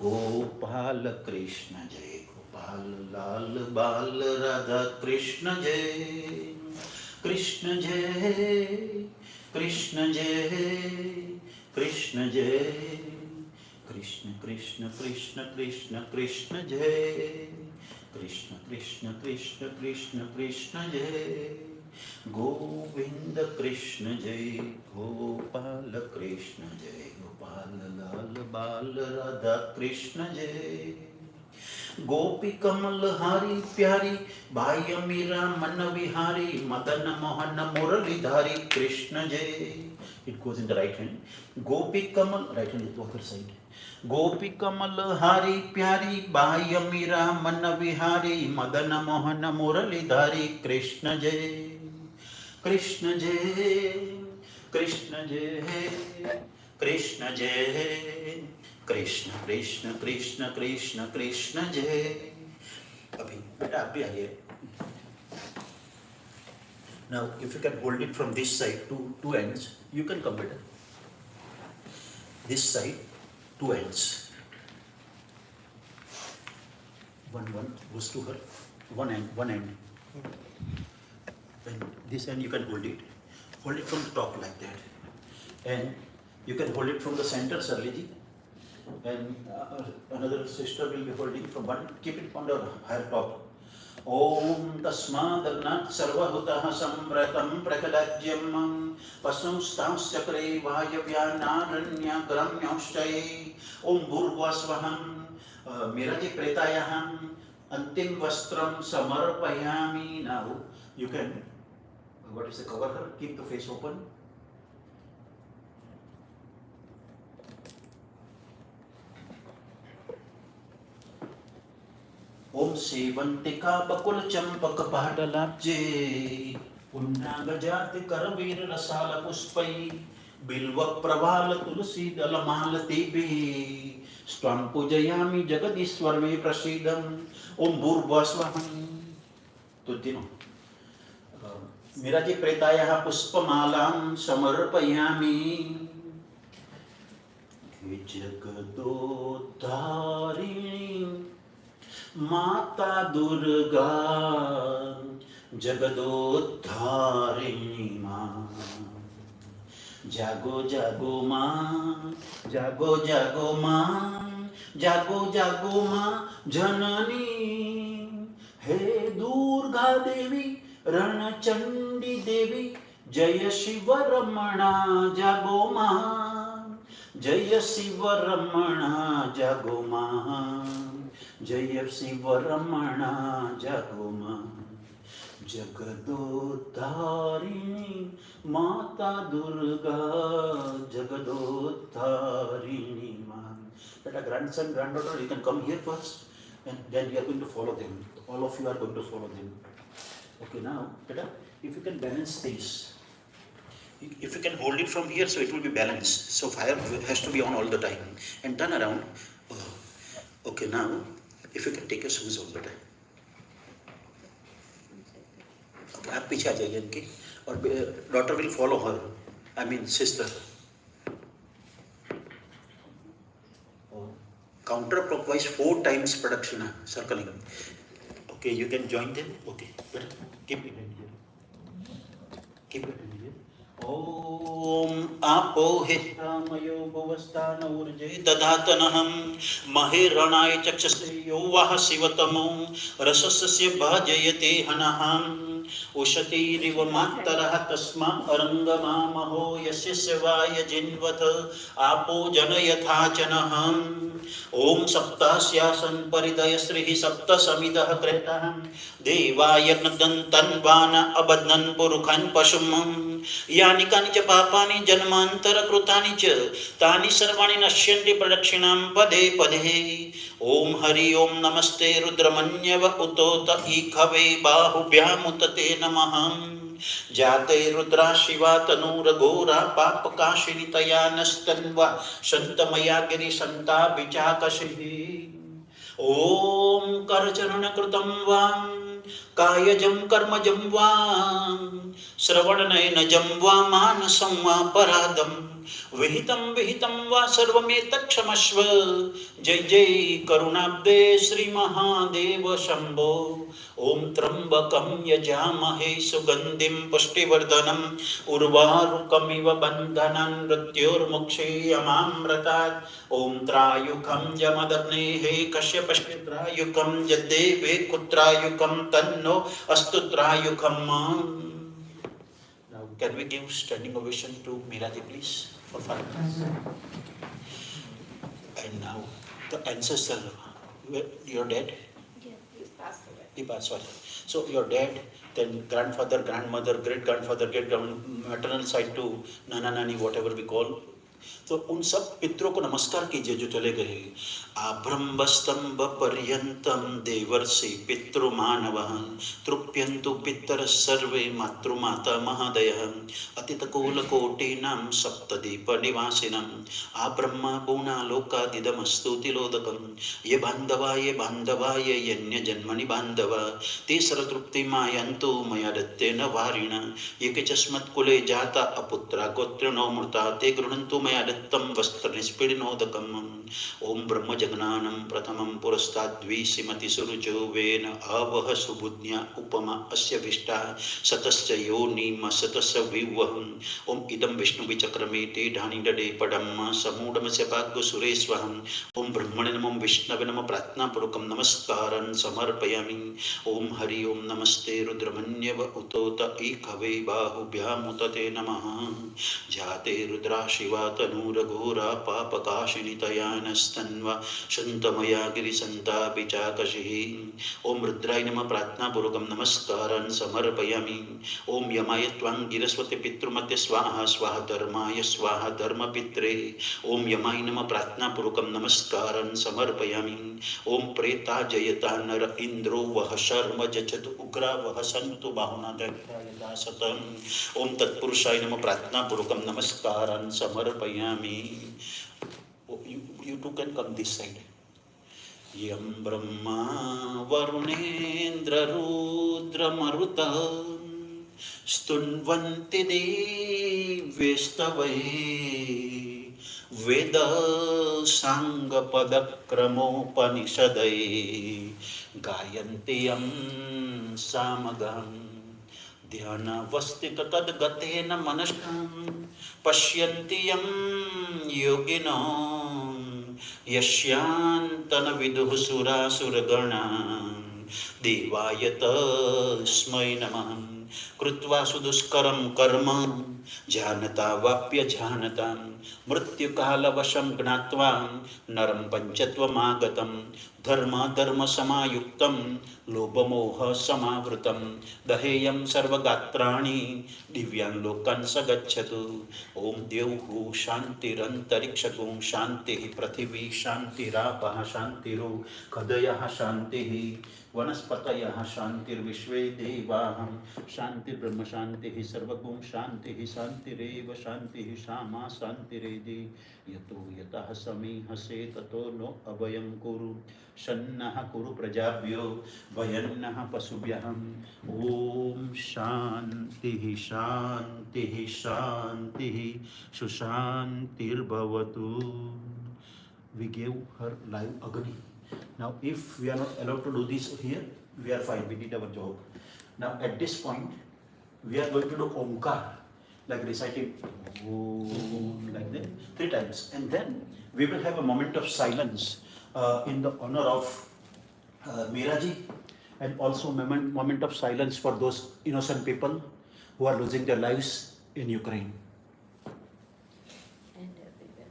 गोपाल कृष्ण जय गोपाल लाल बाल राधा कृष्ण जय कृष्ण जय कृष्ण जय कृष्ण जय कृष्ण कृष्ण कृष्ण कृष्ण कृष्ण जय कृष्ण कृष्ण कृष्ण कृष्ण कृष्ण जय गोविंद कृष्ण जय गोपाल कृष्ण जय गोपाल लाल बाल राधा कृष्ण जय गोपी कमल हारी प्यारी बाह्य मीरा मन विहारी मदन मोहन मुरलीधारी कृष्ण जय. It goes in the right hand. Gopi kamal, right hand is the other side. गोपी कमल हारी प्यारी बाह्य मीरा मन विहारी मदन मोहन मुरलीधारी कृष्ण जय कृष्ण जय कृष्ण जय कृष्ण जय कृष्ण कृष्ण कृष्ण कृष्ण कृष्ण जय. अभी बेटा आप भी आइए. Now if you can hold it from this side, two ends, you can come better. This side, two ends. One goes to her. One end. And this end you can hold it. Hold it from the top like that. And you can hold it from the center, Sarliji. And another sister will be holding from one. Keep it on the higher top. ओम तस्मादग्नात् सर्वभूतः सम्प्रतं प्रकलज्यं पशुंस्तांश्चक्रे वायव्यानारण्याग्रम्योश्चये ओम भूर्भुवस्वहं मीरा जी प्रेतायाः अंतिम वस्त्रं समर्पयामि. Now you can what is the cover her, keep the face open. ओम सेवंतिका बकुल चंपक पाटलाब्जे पुन्नागजाति करवीर रसाल पुष्पै बिल्व प्रवाल तुलसी दल मालतीभिः स्वां पूजयामि जगदीश्वर मे प्रसीदम्. ओम भूर्भुवस्वहं. तो तीनों मीरा जी प्रेतायाः पुष्पमालां समर्पयामि. जगदोद्धारिणी माता दुर्गा જગદોદ્ધારિણી માં. જાગો જાગો માં, જાગો જાગો માં, જાગો જાગો માં જનની. હે દુર્ગા દેવી, રણચંડી દેવી, જય શિવ રમણા જાગો માં. જય શિવ રમણા જાગો માં, જય શિવ રમણા જાગો માં. જગદોદ્ધારિણી માતા દુર્ગા, જગદોદ્ધારિણી માં. Beta, grandson, granddaughter, you can come here first and then we are going to follow them. All of you are going to follow them. Okay, now, Beta, if you can balance things. If you can hold it from here, so it will be balanced. So fire has to be on all the time. And turn around. Oh. Okay, now, if you can take your shoes off, Beta. आप पीछे आ जाइए इनकी और daughter will follow her, I mean sister. Counter clockwise 4 times प्रदक्षिणा circling. Okay, you can join them. Okay, keep it here, keep it here. ओम आपो हिष्ठामयो भुवस्थानौर्जे दधातनहं महेरणाय चक्षसे यो वः शिवतमो रसस्य भाजयते हनहं. उशतीरिव मातरः तस्मा अरङ्गमामहो यस्य शिवाय जिन्वथ आपो जनयथाचनहम्. ओम सप्तास्यासन परिदय श्री सप्त समिदः कृतः देवाय तन्वान अबध्नन् पुरुखन् पशुम्. यानि कानि च पापानि जन्मान्तर कृतानि च तानि सर्वाणि नश्यन्ति प्रदक्षिणां पदे पदे. ओम हरि ओम नमस्ते रुद्रमन्यव उतोत ईखवे बाहुभ्यामुतते नमः. जाते रुद्रा शिवा तनूरघोरा पापकाशिनी तया नस्तन्वा शन्तमया गिरिशन्ता विचाकशिः. ओम करचरणकृतं वां कायजं कर्मजं वां श्रवणनयनजं वा मानसं वा परादं विहितं विहितं वा सर्वमेतत्क्षमस्व. जय जय करुणाब्दे श्री महादेव शंभो. ओम त्र्यंबकं यजामहे सुगंधिं पुष्टिवर्धनम् उर्वारुकमिव बन्धनं मृत्योर्मुक्षीयमामृतात्. ओम त्रायुकं यमदग्नेः कश्यपस्य त्रायुकं यद्देवे कुत्रायुकं तन्नो अस्तु त्रायुकम्. Now can we give standing ovation to Mira ji please for 5 minutes. And now the ancestor, your dad? He passed away. He passed away. So your dad, then grandfather, grandmother, great grandfather, maternal side to nana nani, whatever we call. तो उन सब पितरों को नमस्कार कीजिए जो चले गए. आभ्रंबस्तंभ पर्यंतम देवर्षि पितृमानवः तृप्यन्तु पितर सर्वे मातृमाता महादयः. अतितकोलकोटीनां सप्तदीपनिवासिनां आब्रह्म पूर्णालोकादिदमस्तुतिलोदकं. ये बान्धवाय यन्यजन्मनि बान्धव ते सर्वतृप्तिमायन्तु मया दत्तेन वारिण. ये केचिस्मत्कुले जाता अपुत्रा गोत्रिणो मृता ते गृह्णन्तु मया दत्तं वस्त्रनिष्पीडिनोदकम्. ओम ब्रह्म जगनानं प्रथमं पुरस्ताद्विसीमति सुरुचो वेन आवह सुबुद्ध्या उपमा अस्य विष्टा सतस्य योनिम सतस्य विवहम्. ओम इदं विष्णुविचक्रमेते ढानिडडे पडं समूढमस्य भाग्यसुरेश्वहम्. ओम ब्रह्मणे नमो विष्णवे नमः प्रार्थनापूर्वकं नमस्कारं समर्पयामि. ओम हरि ओम नमस्ते रुद्रमन्यव उतोत ईखवे बाहुभ्यामुतते नमः. जाते रुद्रा शिवा तनूरघोरा पापकाशिनी तया नस्तन्वा शन्तमया गिरिशन्तापि चाकशिः. ओम रुद्राय नमः प्रार्थनापूर्वकं नमस्कारं समर्पयामि. ओम यमाय त्वां गिरस्वते पितृमते स्वाहा स्वाहा धर्माय स्वाहा धर्मपित्रे. ओम यमाय नमः प्रार्थनापूर्वकं नमस्कारं समर्पयामि. ओम प्रेता जयता नर इंद्रो वह शर्म जचतु उग्रा वह सन्तु बाहुना दैत्यायता सतम्. ओम तत्पुरुषाय नमः प्रार्थनापूर्वकं नमस्कारं समर्पयामि. You two can come this side. Yam Brahma Varunendra Rudra Maruta Stunvanti Devyestavai Veda Sangha Padakramopanishadai Gayantiyam Samagam. ध्यानावस्थित तद्गतेन मनसा पश्यन्ति यं योगिनो यस्यान्तन विदुः सुरासुरगणा देवाय तस्मै नमः कृत्वा सुदुष्करं कर्म जानता वाप्य जानता मृत्युकालवशं ज्ञात्वा नरं पञ्चत्वमागतं धर्म समायुक्तं लोभमोह समावृतं दहेयं सर्वगात्राणि दिव्यान् लोकान् स गच्छतु ओम द्यौः शान्तिरन्तरिक्षगुं शान्तिः पृथिवी शान्तिरापः शान्तिरो खदयः शान्तिः वनस्पतयः शान्तिर्विश्वे देवाः शान्तिर्ब्रह्म शान्तिः सर्वगुं शान्तिः शान्तिरेव शान्तिः सामा शान्तिरेधि यतो यतः समीहसे ततो नो अभयं कुरु शन्नः कुरु प्रजाभ्यो भयन्नः पशुभ्यः ओम शान्तिः शान्तिः शान्तिः सुशान्तिर्भवतु. We gave her live agni. Now if we are not allowed to do this here, we are fine, we did our job. Now at this point, we are going to do Omkar, like reciting Om, like that, 3 times. And then we will have a moment of silence in the honor of Mira ji, and also moment of silence for those innocent people who are losing their lives in Ukraine. And everywhere.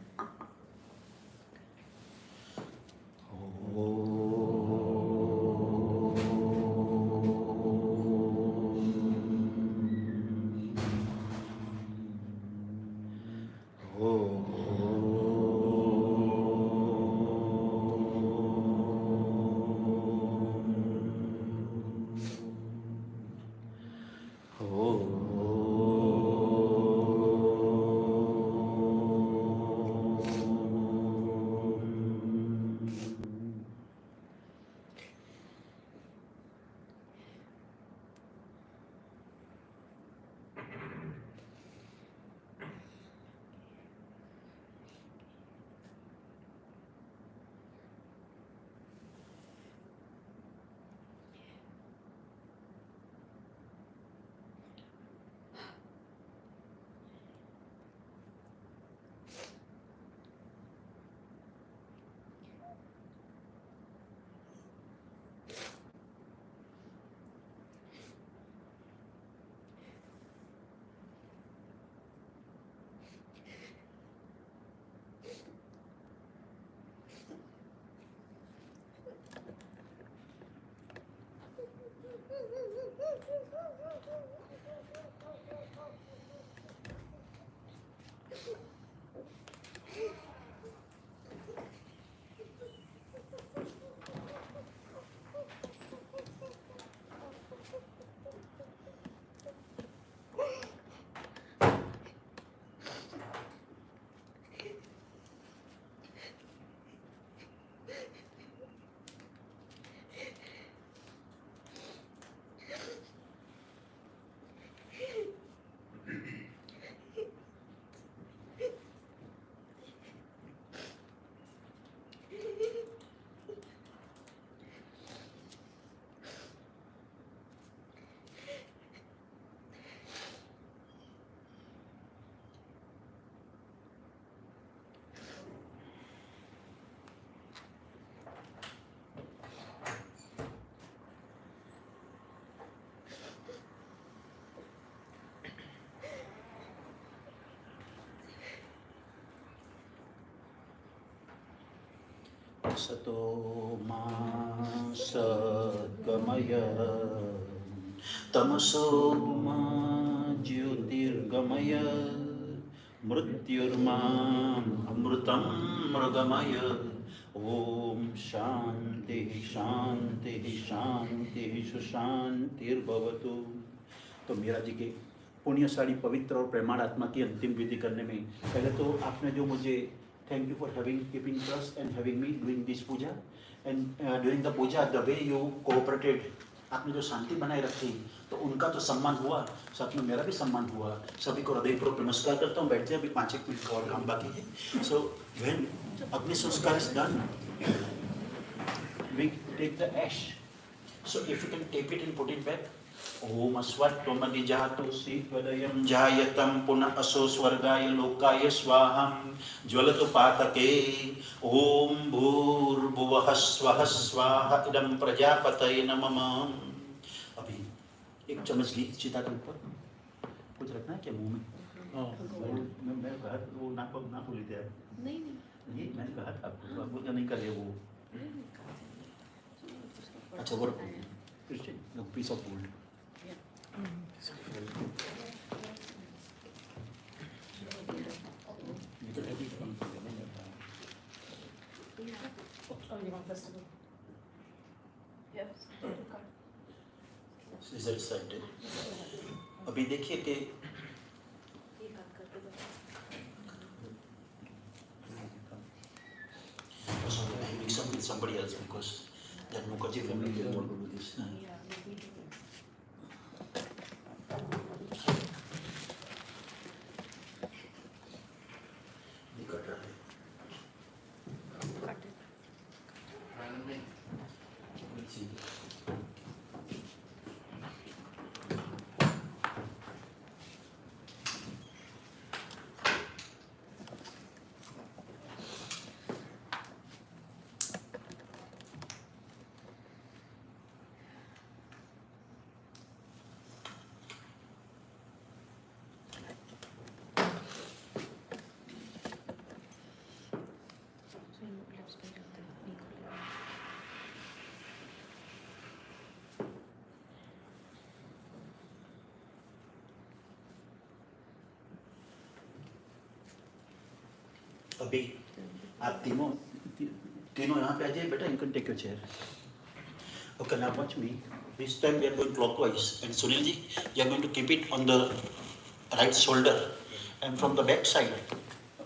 Sato ma sadgamaya tamaso ma jyotirgamaya mrityurma amrutam mragamaya Om Shanti Shanti Shanti Sushantir Bhavatu. तो मीरा जी के पुण्यशाली पवित्र और प्रेमाण आत्मा की अंतिम विधि करने में पहले तो आपने जो मुझे thank you for keeping trust and having me doing this puja, and during the puja the way you cooperated, आपने जो शांति बनाए रखी तो उनका तो सम्मान हुआ, साथ में मेरा भी सम्मान हुआ. सभी को हृदयपूर्वक नमस्कार करता हूँ. बैठते हैं, अभी 5-1 मिनट का और काम बाकी है. So when अग्नि संस्कार is done, we take the ash. So if you can tape it and put it back, ओम अस्वत्वमधिजातु शीघ्रदयं जायतं पुनः असो स्वर्गाय लोकाय स्वाहं ज्वलतु पातके ओम भूर्भुवः स्वः स्वाहा इदं प्रजापतये नमः। अभी एक चम्मच घी चिता के ऊपर कुछ रखना है क्या मुंह में? हाँ मैं कहा वो ना भूली थे आप। नहीं ये मैंने कहा था आपको आप बोलते नहीं कर रहे वो। अच्छा वो रखो Christian piece of gold. Oh, you want this to be? सीजर साइड। अभी देखिए कि mix up with somebody else because that Mukherjee family didn't want to do this. ये कट रहा है। Let's see. अभी आप तीनों यहाँ पे आ जाइए बेटा. You can take your chair. Okay, now watch me. This time we are going clockwise, and Sunil ji, you are going to keep it on the right shoulder, and from the back side.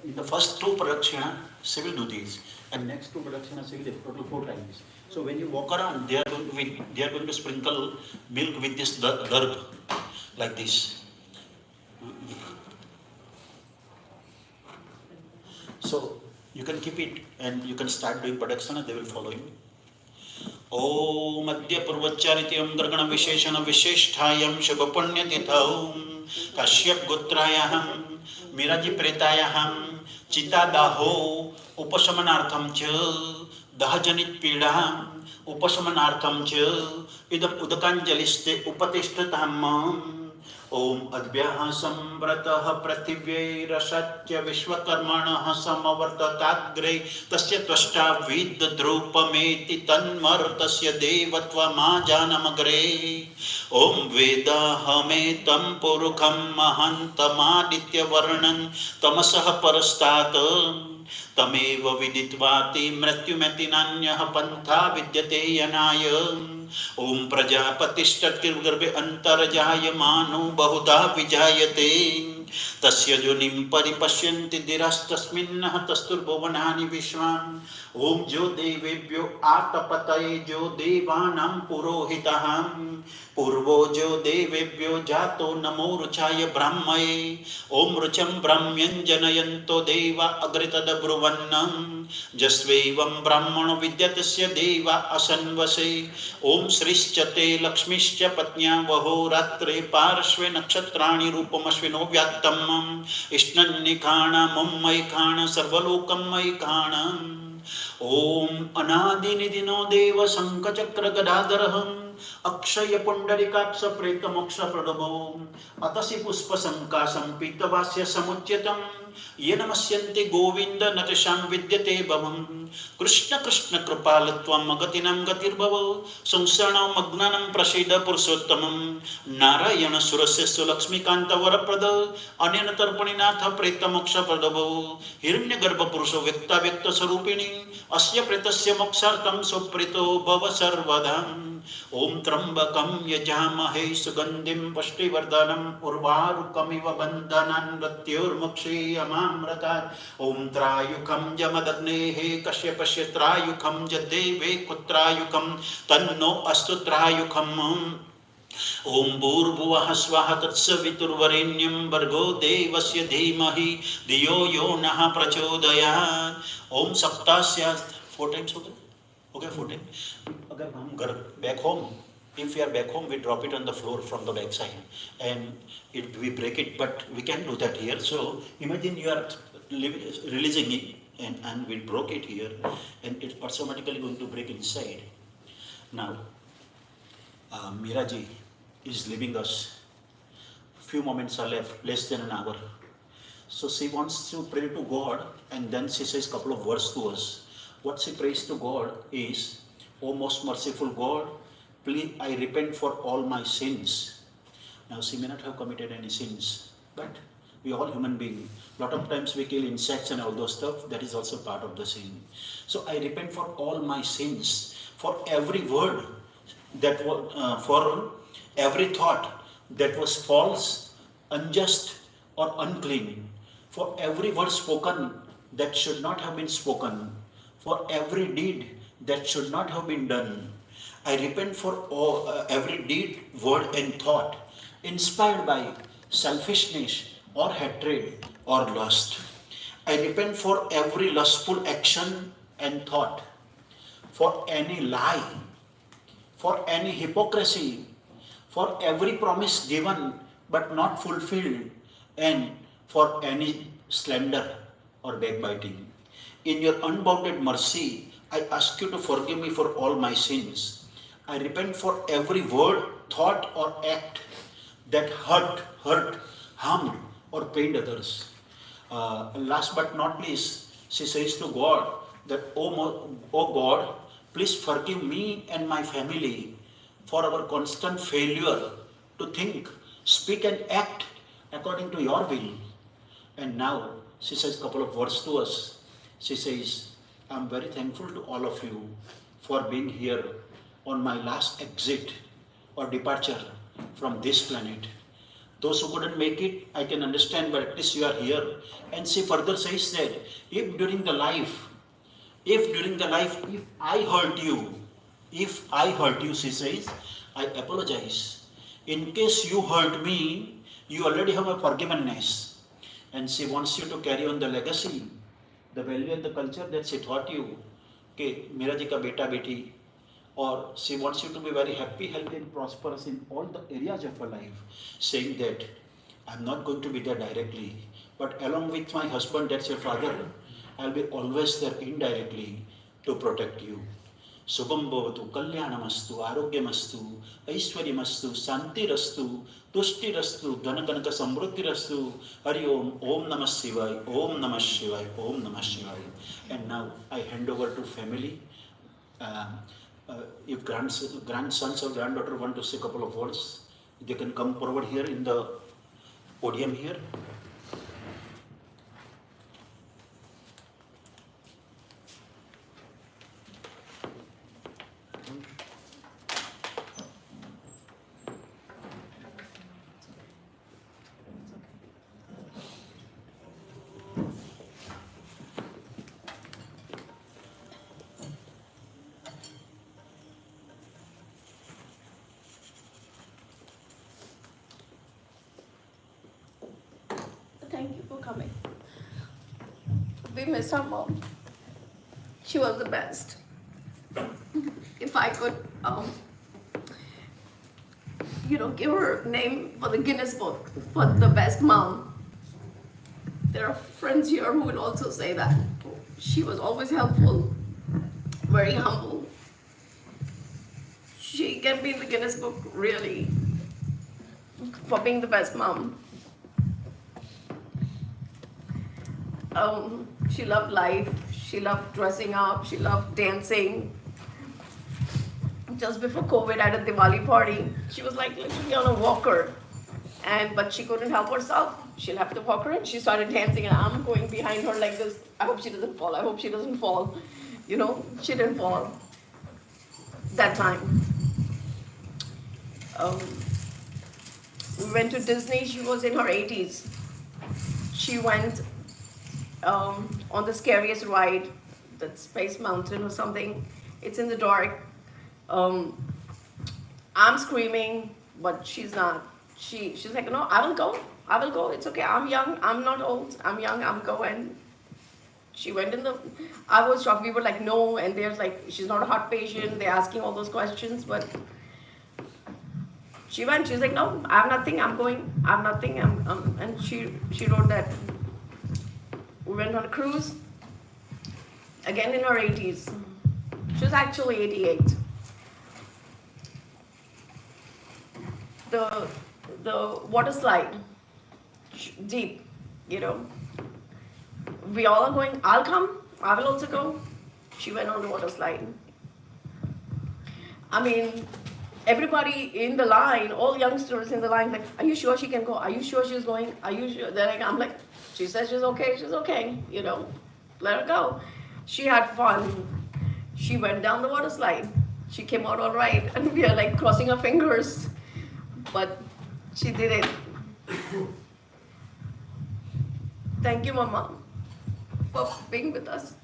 In the first two pradakshina, she will do this, and next two pradakshina she will do total 4 times. So when you walk around, they are going to sprinkle milk with this darb, like this. So you can keep it and you can start doing pradakshina, they will follow you. Om Adya Purvacharityam Gargana Visheshana Visheshthayam Shubha Punya Titham Kashyap Gotrayaham Mira ji Pretayaham Chita Daho Upasamanartham Cha Dahajanit Pidam Upasamanartham Cha Idam Udakanjaliste Upatishtatamam ओम अद्भ्यः संव्रतः पृथिव्यैरसत्य विश्वकर्मणः समवर्तताग्रे तस्य त्वष्टा विद्द्रूपमेति तन्मर्तस्य देवत्वमाजानमग्रे ओम वेदाहमेतं पुरुखं महन्तमादित्यवर्णं तमसः परस्तात् तमेव विदित्वाति मृत्युमेति नान्यः पन्था विद्यते यनाय ओम प्रजापतिष्ठतिर्गर्भे अंतर्जायमानो बहुधा विजायते तस्य योनिं परिपश्यन्ति दिरस्तस्मिन्नः तस्तुर्भुवनानि विश्वान् ओम जो देवेभ्यो आतपतये जो देवानां पुरोहितः पूर्वो जो देवेभ्यो जातो नमो रुचाय ब्राह्मये ओम रुचं ब्राह्म्यं जनयन्तो देवा अग्रे तद्ब्रुवन्नं जस्वैवं ब्राह्मणो विद्यतस्य देवा असन्वसे ओम श्रीश्च ते लक्ष्मीश्च पत्न्या वहो रात्रे पार्श्वे नक्षत्राणि रूपमश्विनो व्यात्तमं इष्णन्निखाणं मयिखाण सर्वलोकं मयिखाणं ओम अनादिनिधिनो देव शंखचक्र गदाधरः अक्षय पुंडरीकाक्ष प्रेत मोक्ष प्रदभो अतसि पुष्प संकाशं पीतवास्य समुच्यतं ये नमस्यन्ते गोविंद नतशां विद्यते भवं कृष्ण कृष्ण कृपालत्वं गतिनं गतिर्भव संसारणं मग्नानं प्रसीद पुरुषोत्तमं नारायण सुरस्य सुलक्ष्मीकान्त वरप्रद अनेन तर्पणिनाथ प्रेत मोक्ष प्रदभो हिरण्यगर्भ पुरुषो व्यक्ता व्यक्त स्वरूपिणी अस्य प्रेतस्य मोक्षार्थं सुप्रीतो भव सर्वदा ओम त्र्यंबकं यजामहे सुगंधिं पुष्टिवर्धनम् उर्वारुकमिव बन्धनान् मृत्युर्मुक्षीयमामृतात् ओम त्रायुकं जमदग्नेः कश्यपस्य त्रायुकं जदेवे कुत्रायुकं तन्नो अस्तु त्रायुकम् ओम भूर्भुवः स्वः तत्सवितुर्वरेण्यं भर्गो देवस्य धीमहि धियो यो नः प्रचोदयात् ओम सप्तास्यात् 4 टाइम्स हो गए 4 टाइम. अगर हम घर back home If we are back home, we drop it on the floor from the backside and we break it, but we can't do that here. So imagine you are releasing it and we broke it here and it's automatically going to break inside. Now, Mira ji is leaving us. Few moments are left, less than an hour. So she wants to pray to God and then she says a couple of words to us. What she prays to God is, O most merciful God, please, I repent for all my sins. Now she may not have committed any sins, but we all human beings. Lot of times we kill insects and all those stuff. That is also part of the sin. So I repent for all my sins, for every word that was, for every thought that was false, unjust, or unclean, for every word spoken that should not have been spoken, for every deed that should not have been done. I repent for all, every deed, word, and thought inspired by selfishness or hatred or lust. I repent for every lustful action and thought, for any lie, for any hypocrisy, for every promise given but not fulfilled, and for any slander or backbiting. In your unbounded mercy, I ask you to forgive me for all my sins. I repent for every word, thought, or act that hurt, harmed, or pained others. Last but not least, she says to God that, O God, please forgive me and my family for our constant failure to think, speak, and act according to your will. And now she says a couple of words to us. She says, I'm very thankful to all of you for being here on my last exit or departure from this planet. Those who couldn't make it, I can understand, but at least you are here. And she further says that if during the life, if I hurt you, she says, I apologize. In case you hurt me, you already have a forgiveness. And she wants you to carry on the legacy, the value and the culture that she taught you. Okay, Mira ji ka beta beti, or she wants you to be very happy, healthy, and prosperous in all the areas of your life, saying that I'm not going to be there directly, but along with my husband, that's your father, I'll be always there indirectly to protect you. Subham bhavatu, kalyanamastu, arogyamastu, aishwaryamastu, santirastu, tuštirastu, dhanakanaka samruddhirastu, Hari Om, Om Namah Shivaya, Om Namah Shivaya, Om Namah Shivaya. And now I hand over to family. If grandsons or granddaughter want to say a couple of words, they can come forward here in the podium here. Thank you for coming. We miss our mom. She was the best. If I could, give her a name for the Guinness Book for the best mom, there are friends here who will also say that. She was always helpful, very humble. She can be in the Guinness Book, really, for being the best mom. She loved life, she loved dressing up, she loved dancing. Just before COVID at a Diwali party, she was like literally on a walker. But she couldn't help herself. She'll have to walk her and she started dancing and I'm going behind her like this. I hope she doesn't fall, I hope she doesn't fall. She didn't fall that time. We went to Disney, she was in her 80s. She went on the scariest ride, that Space Mountain or something. It's in the dark. I'm screaming, but she's not. She's like, no, I will go. It's okay. I'm young. I'm not old. I'm young. I'm going. She went I was shocked. We were like, no. And there's like, she's not a heart patient. They're asking all those questions, but she went. She's like, no, I have nothing. I'm going. I have nothing. And she wrote that. We went on a cruise. Again in her 80s. She was actually 88. The water slide, deep, you know. We all are going. I'll come. I will also go. She went on the water slide. I mean, everybody in the line, all youngsters in the line, like, are you sure she can go? Are you sure she's going? Are you sure? They're like, I'm like, she says she's okay, you know, let her go. She had fun. She went down the water slide. She came out all right, and we are like crossing our fingers, but she did it. Thank you, Mama, for being with us.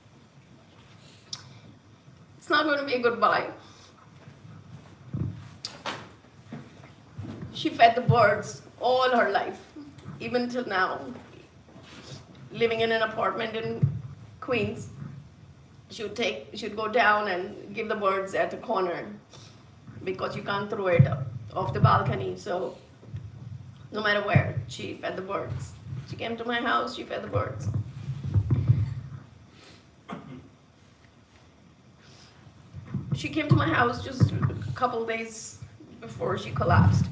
It's not going to be a goodbye. She fed the birds all her life, even till now. Living in an apartment in Queens, she'd go down and give the birds at the corner because you can't throw it off the balcony. So no matter where, she fed the birds. She came to my house, she fed the birds. She came to my house just a couple days before she collapsed.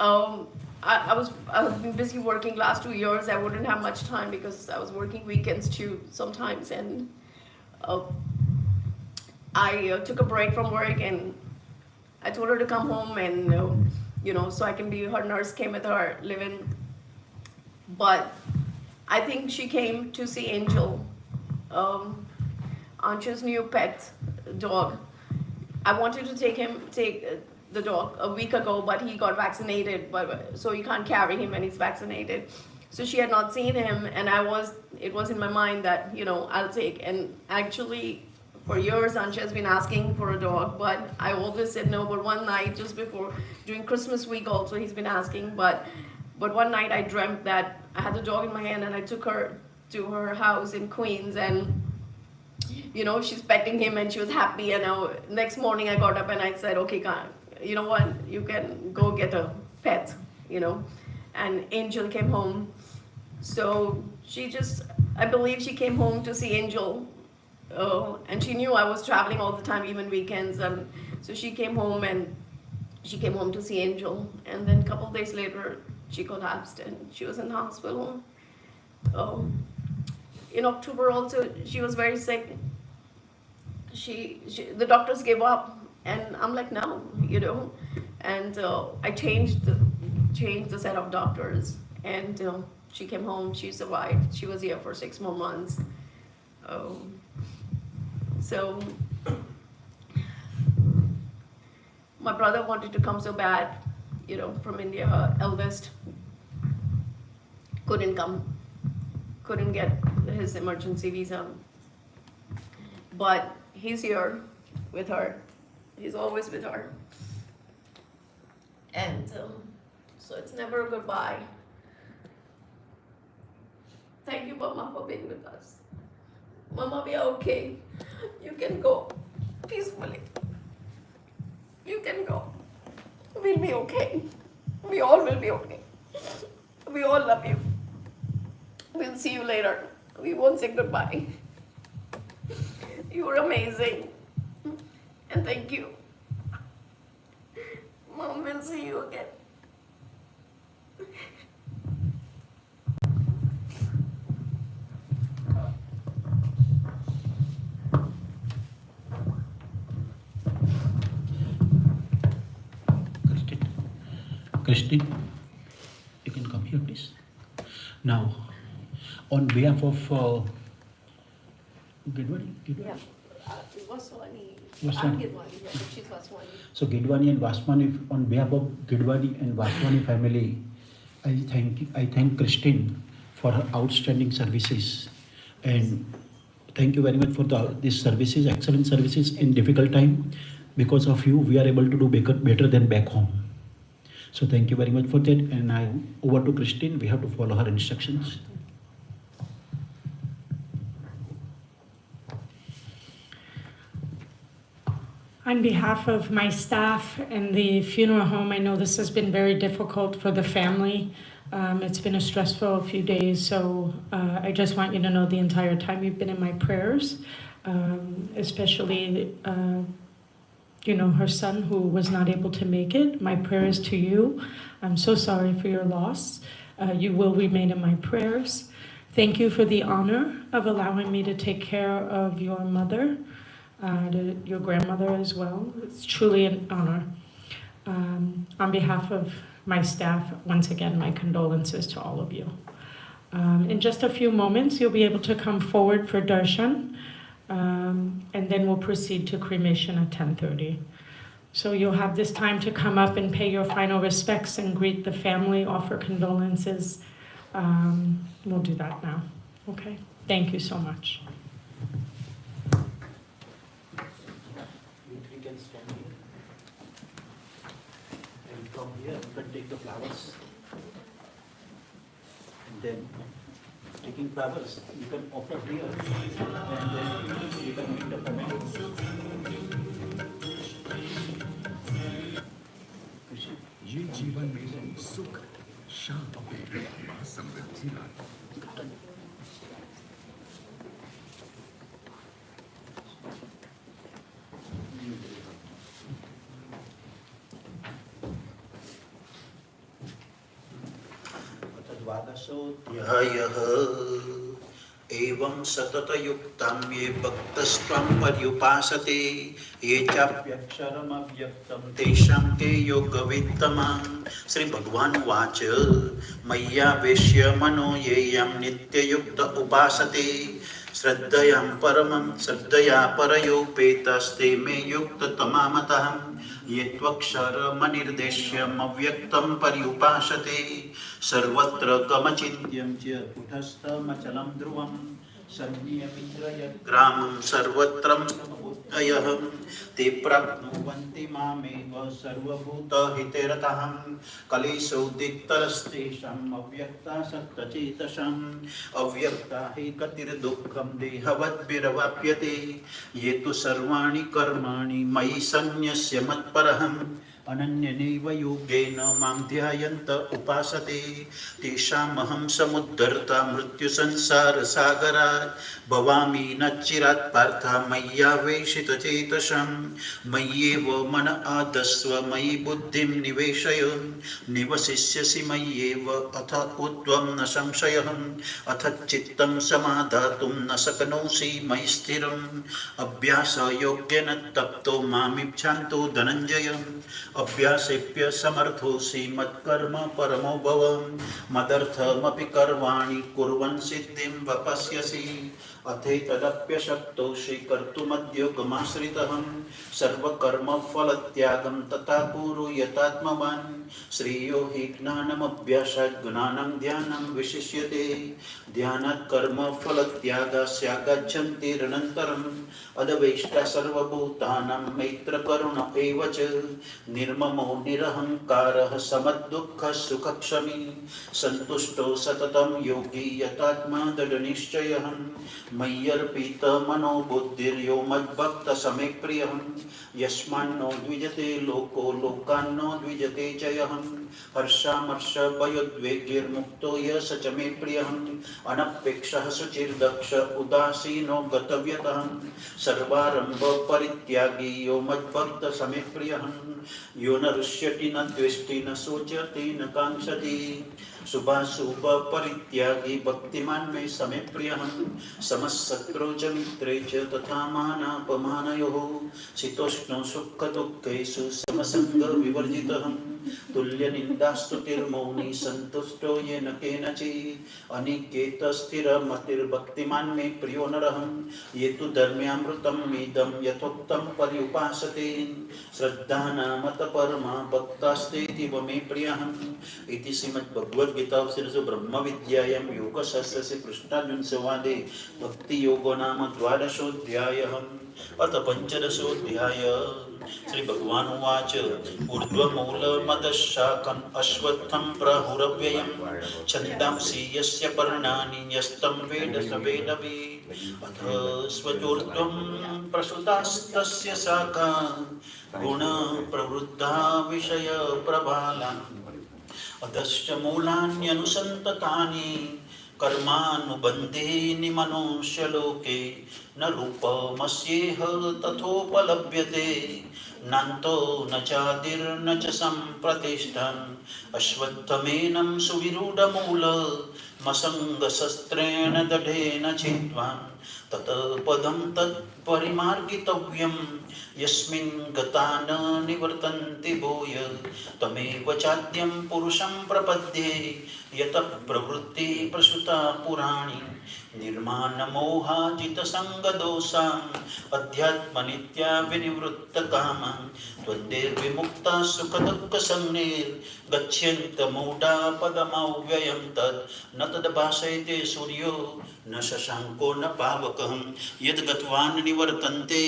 I've been busy working last 2 years. I wouldn't have much time because I was working weekends too sometimes, and I took a break from work and I told her to come home and you know, so I can be her nurse. Came with her, living. But I think she came to see Angel, Ansh's new pet dog. I wanted to take the dog a week ago, but he got vaccinated, so you can't carry him when he's vaccinated. So she had not seen him, and it was in my mind that, you know, I'll take. And actually, for years, Ansha has been asking for a dog, but I always said no. But one night, just before, during Christmas week also, he's been asking. But one night I dreamt that I had the dog in my hand, and I took her to her house in Queens, and you know, she's petting him, and she was happy. And next morning I got up and I said, okay, you know what, you can go get a pet, you know. And Angel came home. So I believe she came home to see Angel. And she knew I was traveling all the time, even weekends. And so she came home to see Angel. And then a couple of days later, she collapsed and she was in the hospital. In October also, she was very sick. The doctors gave up. And I'm like, no, you know. And I changed the set of doctors. And she came home, she survived. She was here for 6 more months. So my brother wanted to come so bad, you know, from India, her eldest. Couldn't come, couldn't get his emergency visa. But he's here with her. He's always with her. And so it's never a goodbye. Thank you, Mama, for being with us. Mama, we are okay. You can go peacefully. You can go. We'll be okay. We all will be okay. We all love you. We'll see you later. We won't say goodbye. You were amazing. And thank you. Mom, we'll see you again. Christine, you can come here, please. Now, on behalf of Gidwani? Yeah. Vaswani. Vaswani. I'm Gidwani, yeah, but she's Vaswani. So Gidwani and Vaswani, on behalf of Gidwani and Vaswani family, I thank Christine for her outstanding services, and thank you very much for these services, excellent services in difficult time. Because of you, we are able to do better than back home. So thank you very much for that. And now over to Christine. We have to follow her instructions. On behalf of my staff and the funeral home, I know this has been very difficult for the family. It's been a stressful few days, so I just want you to know the entire time you've been in my prayers, especially, her son who was not able to make it. My prayers to you. I'm so sorry for your loss. You will remain in my prayers. Thank you for the honor of allowing me to take care of your mother, your grandmother as well. It's truly an honor. On behalf of my staff, once again, my condolences to all of you. In just a few moments, you'll be able to come forward for darshan, and then we'll proceed to cremation at 10:30. So you'll have this time to come up and pay your final respects and greet the family, offer condolences. We'll do that now, okay? Thank you so much. You three can stand here. And from here, you can take the flowers. And then, taking flowers, you can offer here. And then you can make the comment. ये जीवन में सुख शांति समृद्धि लाए। द्वादशोऽध्यायः एवं सततयुक्तं ये भक्तस्त्वं पर्युपासते ये चाप्यक्षरमव्यक्तं तेषां के योगवित्तमः। श्री भगवान उवाच मय्यावेश्य मनो ये यं नित्ययुक्त उपासते श्रद्धया परयोपेतस्ते मे युक्ततमा मतः ये त्वक्षरमनिर्देश्यम् अव्यक्तं पर्युपासते सर्वत्र गमचिन्त्यं च कुटस्थमचलं ध्रुवं सन्नियमिन्द्रयग्रामं सर्वत्र समबुद्धयः ते प्राप्नुवन्ति मामेव सर्वभूतहिते रतः कलेशोद्दिक्तरस्तेषाम् अव्यक्तासक्तचेतसाम् अव्यक्ता हि गतिर्दुःखं देहवद्भिरवाप्यते ये तु सर्वाणि कर्माणि मयि सन्न्यस्य मत्परः अनन्यनैव योगेन मां ध्यायन्त उपासते तेषामहं समुद्धर्ता मृत्युसंसारसागरात् भवामि न चिरात् पार्थ मय्यावेशितचेतसां मय्येव मन आदस्व मयि बुद्धिं निवेशय निवसिष्यसि मय्येव अथ ऊर्ध्वं न संशयः अथ चित्तं समाधातुं न शक्नोषि मयि स्थिरम् अभ्यासयोग्येन तप्तो मामिच्छान्तो धनञ्जय अभ्यासेभ्य समर्थोऽसि मत्कर्म परमो भव मदर्थमपि कर्माणि कुर्वन् सिद्धिं वपस्यसि अथेतदप्यशक्तोऽसि कर्तुमद्योगमाश्रितः सर्वकर्मफलत्यागं तथा कुरु यथात्मवान् श्रेयो हि ज्ञानमभ्यासात् ज्ञानं ध्यानं विशिष्यते ध्यानात् कर्मफलत्यागस्यागच्छन्तिरनन्तरम् अदवेष्टा सर्वभूतानां मैत्रकरुण एव च निर्ममो निरहङ्कारः समद्दुःखः सुखक्षमी सन्तुष्टो सततं योगी यतात्मा दृढनिश्चयः मय्यर्पित मनो बुद्धिर्यो मद्भक्त समे प्रियः यस्मान्नो द्विजते लोको लोकान्नो द्विजते च यः हर्षामर्ष भयोद्वेगैर्मुक्तो य स च मे प्रियः अनपेक्षः शुचिर्दक्ष उदासीनो गतव्यतः सर्वारम्भ परित्यागी यो मद्भक्त समे प्रियः यो न रुष्यति न द्वेष्टि न शोचति न काङ्क्षति शुभाशुभ परित्यागी भक्तिमान् मे समे प्रियः समशत्रौ च मित्रे च तथा मानापमानयोः शीतोष्णौ सुखदुःखेषु समसङ्ग विवर्जितः तुल्यनिन्दास्तुतिर्मौनी सन्तुष्टो येन केनचित् अनिकेत स्थिरमतिर्भक्तिमान् मे प्रियो नरः ये तु धर्म्यामृतम् इदं यथोक्तं पर्युपासते श्रद्धानामत परमा भक्तास्तेतीव मे प्रियः इति श्रीमद्भगवद्गीता उपनिषदि ब्रह्मविद्यायां योगशास्त्रस्य कृष्णार्जुनसंवादे भक्तियोगो नाम द्वादशोऽध्यायः अथ पञ्चदशोऽध्यायः શ્રી ભગવાન ઉવાચ ઊર્ધ્વમૂલમદશાકम् અશ્વત્થં પ્રહુરવ્યયम् છંદાંસि યસ્ય પર્ણાनि યસ્तं વેદ સ વેદવિत् અથ સ્વચોર્ધ્વં પ્રસુતાસ્તસ્ય શાખા ગુણ પ્રવૃદ્ધા વિષય પ્રબાલાં અધશ્ચ મૂલાન્યનુસંતતાनि કર્માનુબંધેનિ મનુષ્યલોકે ન રૂપમસ્યેહ તથોપલભ્યતે નાન્તો ન ચાદિર્ન ચ સંપ્રતિષ્ઠં અશ્વત્થમેनं સુવિરૂઢમૂલ મસંગશસ્ત્રેણ દઢેન છિત્વા તત પદં તત્પરિમાર્ગિતવ્યં યસ્મિन् ગતા ન નિવર્તન્તિ ભૂય તમેવ ચાદ્યં પુરુષં પ્રપદ્યે યતઃ પ્રવૃત્તિ પ્રસુતા પુરાણી निर्माणमोहाजितसङ्गदोषाम् अध्यात्मनित्या विनिवृत्तकामां त्वद्देर्विमुक्ता सुखदुःखसंज्ञैर्गच्छन्त्यमूढा पदमव्ययं तत् न तद्भासयते सूर्यो न शशाङ्को न पावकः यद्गत्वान् निवर्तन्ते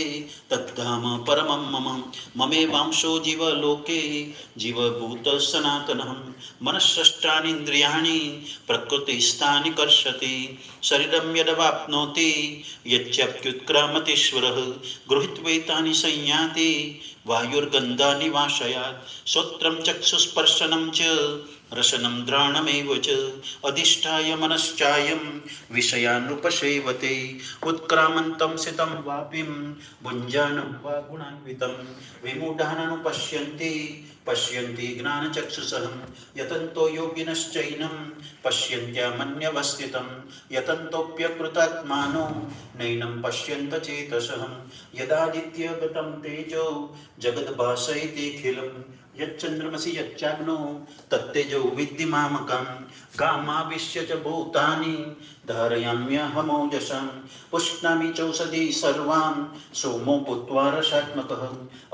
तद्धाम परमं मम ममेवांशो जीवलोके जीवभूतः सनातनः मनःषष्ठानीन्द्रियाणि प्रकृतिस्थानि कर्षति शरीरं यदवाप्नोति यच्चाप्युत्क्रामतीश्वरः गृहीत्वैतानि संयाति वायुर्गन्धानि वाशयात् श्रोत्रं चक्षुस्पर्शनं च रसनं घ्राणमेव च अधिष्ठाय मनश्चायं विषयानुपसेवते उत्क्रामन्तं सितं वापिं भुञ्जानं वा गुणान्वितं विमूढाननुपश्यन्ति पश्यन्ति ज्ञानचक्षुषः यतन्तो योगिनश्चैनं पश्यन्त्यामन्यवस्थितं यतन्तोऽप्यकृतात्मानो नैनं पश्यन्त चेतसः यदादित्यगतं तेजो जगद्भासयतेऽखिलं यच्चन्द्रमसि यच्चाग्नो तत्तेजो विद्धि मामकं गामाविश्य च भूतानि धारयाम्यहमोजसं पुष्णामि चौषधी सर्वां सोमो भूत्वा रसात्मकः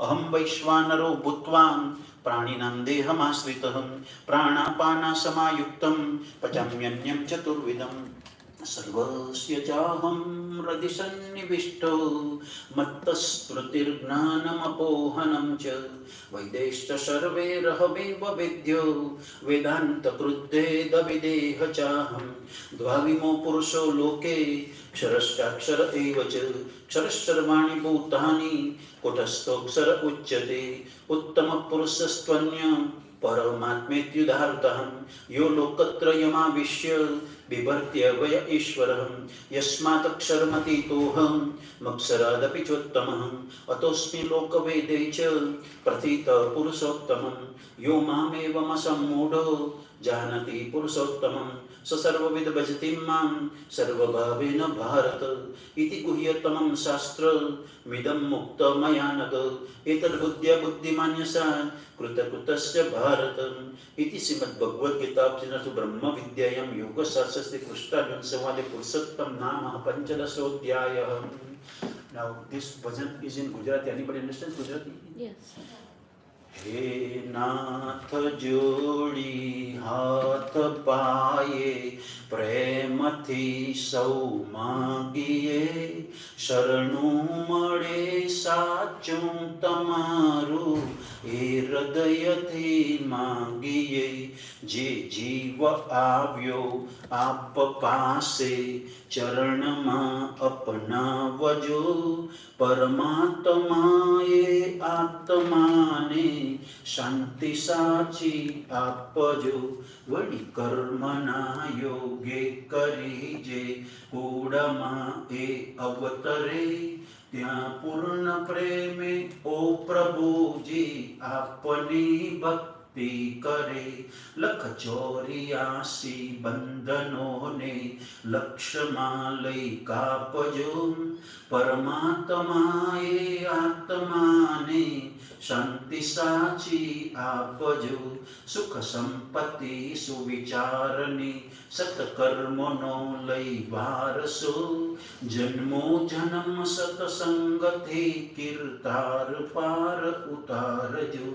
अहं वैश्वानरो भूत्वा प्राणिनां देहमाश्रितः प्राणापानसमायुक्तं पचाम्यन्नं चतुर्विधं सर्वस्य चाहं हृदि सन्निविष्टो मत्तस्मृतिर्ज्ञानमपोहनं च वैदेश्च सर्वैरहमेव वेद्यो वेदान्तकृद्भेदविदेह चाहं द्वाविमो पुरुषो लोके क्षरश्चाक्षर एव च क्षरश्चर्वाणि भूतानि कुटस्थोऽक्षर उच्यते उत्तमपुरुषस्त्वन्य परमात्मेत्युदाहृतः यो लोकत्रयमाविश्य बिभर्त्यवय ईश्वरः यस्मादक्षरमतीतोऽहं मक्षरादपि चोत्तमः अतोऽस्मि लोकवेदे च प्रथितः पुरुषोत्तमः यो मामेवमसम्मूढो जानाति पुरुषोत्तमं स सर्वविद भजति मां सर्वभावेन भारत इति गुह्यतमं शास्त्रमिदं मुक्तमया नघ एतद्बुद्ध्या बुद्धिमान्यसा कृतकृतस्य भारत इति श्रीमद्भगवद्गीतायां ब्रह्मविद्यायां योगशास्त्रे कृष्णार्जुनसंवादे पुरुषोत्तम नाम पंचदशोऽध्यायः. Now this bhajan is in Gujarati. Anybody understands Gujarati? Yes. हे नाथ जोड़ी हाथ पाए प्रेमथी सौ मांगीए शरणु मळे साचुं तमारू ए हृदयथी मांगीए जे जीव आव्यो आप पासे चरणमां अपनावजो परमात्माए आत्माने शांति साची आपजो वडी कर्मना योगे करीजे कूड़मा ए अवतरे त्या पूर्ण प्रेमे ओ प्रभुजी आपनी भक्ति करे लख 84 बंधनोने लक्ष्यમાં લઈ કાપજો પરમાત્માએ આત્માને શાંતિ સાચી આપજો સુખ સંપત્તિ સુવિચારની સત્કર્મનો લઈ વારસો જન્મો જન્મ સત્સંગથી કીર્તાર પાર ઉતારજો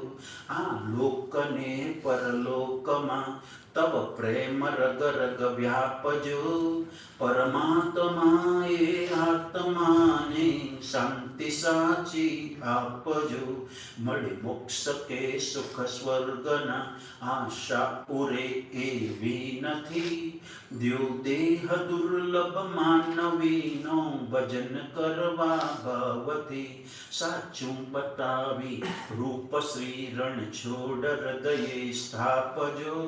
આ લોકને પરલોકમાં तव प्रेम रग रग व्यापजो परमात्माए आत्माने शांति साची आपजो मणि मोक्ष के सुख स्वर्गना आशा पुरे एवी નથી દ્યો દેહ દુર્લભ માનવીનો ભજન કરવા ભાવથી સાચું બતાવી રૂપ શ્રી રણ છોડ હૃદયે સ્થાપજો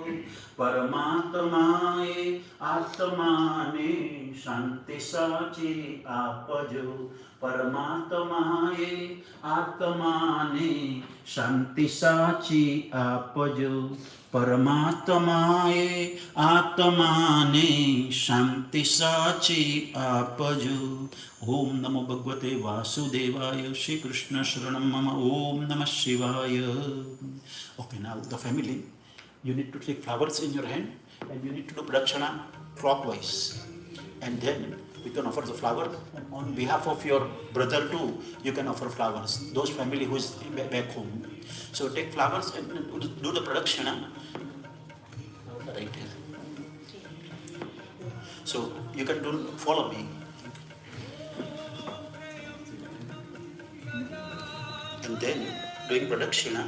પરમાત્માએ આત્માને શાંતિ સાચી આપજો પરમાત્માએ આત્માને શાંતિ સાચી આપજો परमात्माए आत्माने शांति साची आपजो ओम नमो भगवते वासुदेवाय श्री कृष्ण शरणम मम ओम नमः शिवाय okay now the family you need to take flowers in your hand and you need to do pradakshana clockwise and then you can offer the flower on behalf of your brother too you can offer flowers those family who is back home so take flowers and do the pradakshana right here so you can do follow me and then doing pradakshana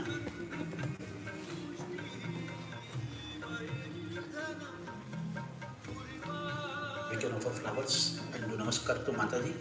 we can offer flowers and do namaskar to Mataji.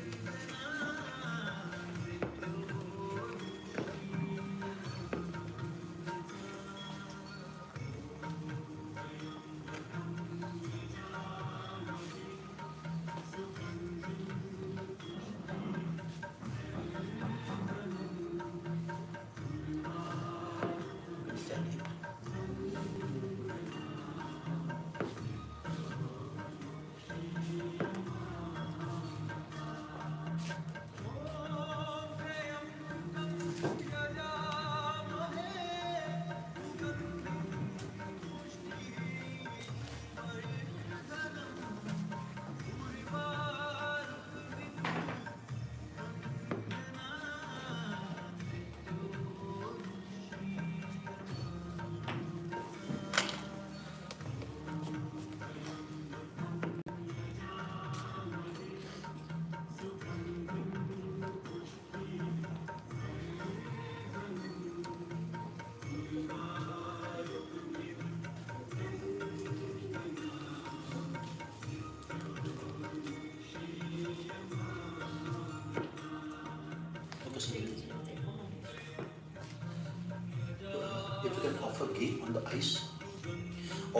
If you can offer ghee on the ice.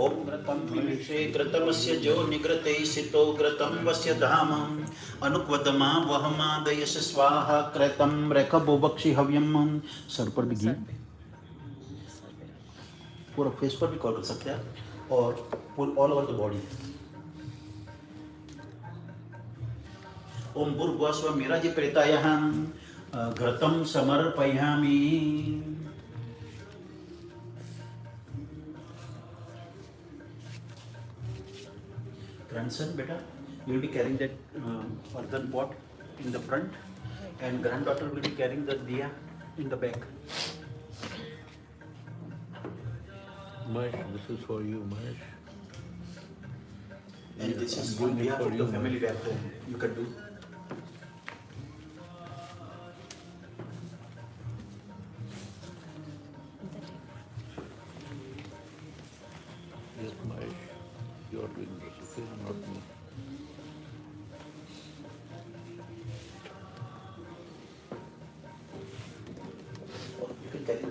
Om Gratam Vimishe Gratamasya Jo Nigrate Sito Gratam Vasya Dhamam Anukvadama Vahamadayas Swaha Kratam Rekabo Bakshi Havyam sir पर भी घी पूरा face पर भी कर सकते हैं और all over the body ओम भूर्भुवस्व मीरा जी प्रेतायहं घृतं समर्पयामि grandson beta you will be carrying that earthen pot in the front and granddaughter will be carrying the diya in the back. Mahesh, this is for you, Mahesh. And this is on behalf of the family back home. You can do. Yes, Mahesh, you are doing this, okay? Not me. Or you can carry.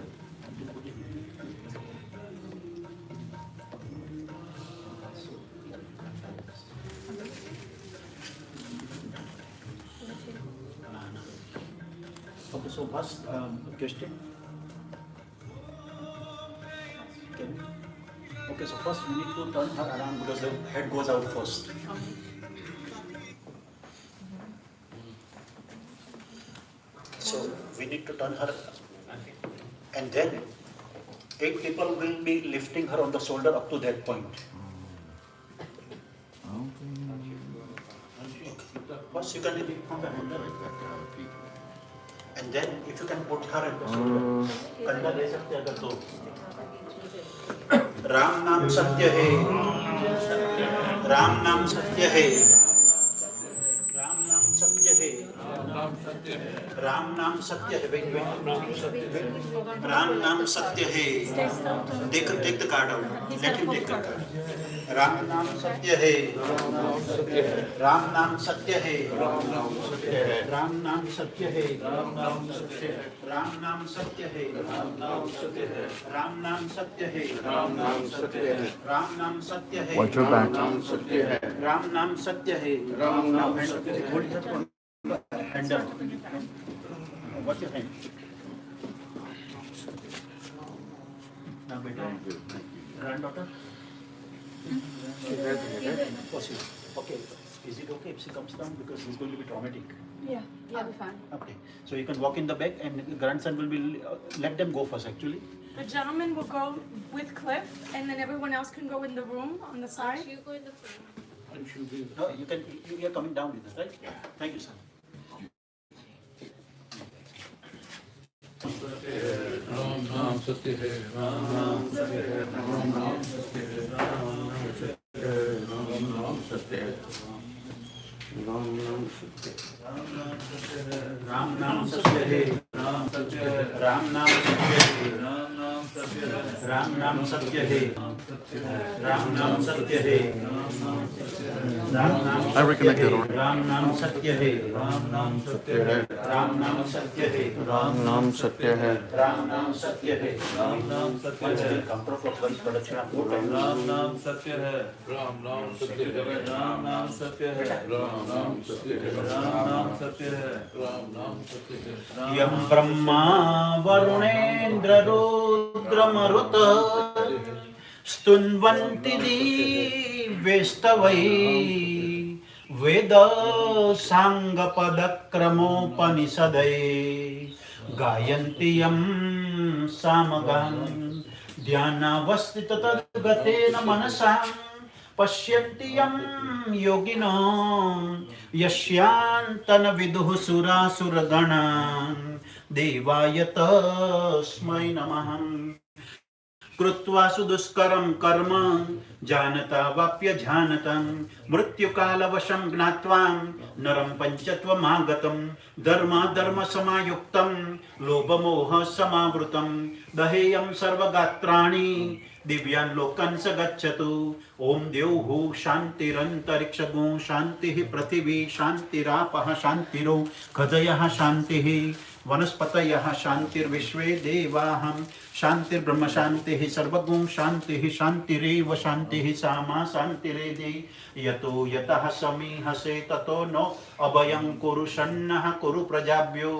Okay, so first question. Okay, so first we need to turn her around because the head goes out first. So we need to turn her, and then 8 people will be lifting her on the shoulder up to that point. First you can and then if you can put her at the shoulder, कंधा ले सकते हैं अगर तो राम नाम सत्य है, राम नाम सत्य है, राम नाम सत्य है, राम नाम सत्य है, wait, राम नाम सत्य है, take the card out, let him take the card. Ram नाम सत्य है, राम नाम सत्य है, राम नाम सत्य है, राम नाम सत्य है, राम नाम सत्य है, राम नाम सत्य है, राम नाम सत्य है, राम नाम सत्य है, राम नाम सत्य है, Watch your back. राम नाम सत्य है, राम नाम सत्य है, राम नाम सत्य है, hand up. What's your hand? Now better. Granddaughter? Okay. Is it okay if she comes down because it's going to be traumatic? Yeah, I'll be fine. Okay. So you can walk in the back and grandson will be, let them go first actually. The gentleman will go with Cliff, and then everyone else can go in the room on the side. And she'll be No, you can, you are coming down with us, right? Thank you, sir. Ram Nam Satya Hai, Ram Nam Satya Hai, Ram Nam Satya Hai, Ram Nam Satya Hai, Ram Nam Satya Hai, Ram Nam Satya Hai, Ram नाम सत्य है, राम सत्य है, राम नाम सत्य है, राम नाम सत्य है, राम नाम सत्य है, राम नाम I reconnected on. राम नाम सत्य है, राम नाम सत्य है, राम नाम सत्य है, राम नाम सत्य है, राम नाम सत्य है, राम नाम सत्य है, कंट्रोल ऑफ वंश प्रोडक्शन ऑफ राम नाम सत्य है, Ram Nam Satya Hai, Ram नाम सत्य है, Ram Nam Satya Hai, Ram नाम सत्य है, Ram Nam Satya Hai, यं ब्रह्मा वरुणेन्द्र रुद्रमरुत स्तुन्वन्ति दिव्यैस्तवै वेद साङ्गपदक्रमोपनिषदै गायन्ति यं सामगान् ध्यानावस्थिततद्गतेन मनसा पश्यन्ति यं योगिनो यस्यान्तन विदुः सुरासुरगणान् देवाय तस्मै नमः कृत्वा सुदुष्करं कर्म जानता वाप्य जानतं मृत्युकालवशं ज्ञात्वा नरं पञ्चत्वमागतं धर्म समायुक्तं लोभमोह समावृतं दहेयं सर्वगात्राणि दिव्यान् लोकान् स गच्छतु ओम द्यौः शान्तिरन्तरिक्षगो शान्तिः पृथिवी शान्तिरापः शान्तिरो खदयः शान्तिः वनस्पतयः शान्तिर्विश्वे देवाः शान्तिर्ब्रह्म शान्तिः सर्वगुं शान्तिः शान्तिरेव शान्तिः सामा शान्तिरेधि यतो यतः समीहसे ततो नो अभयं कुरु शन्नः कुरु प्रजाभ्यो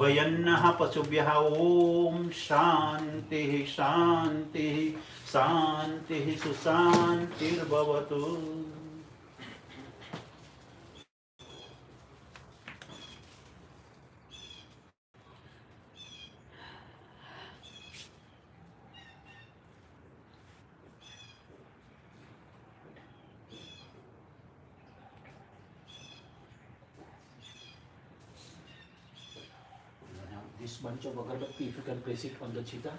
भयन्नः पशुभ्यः ओम शान्तिः शान्तिः शान्तिः सुशान्तिर्भवतु। This bunch of agarbatti, if you can place it on the chitta.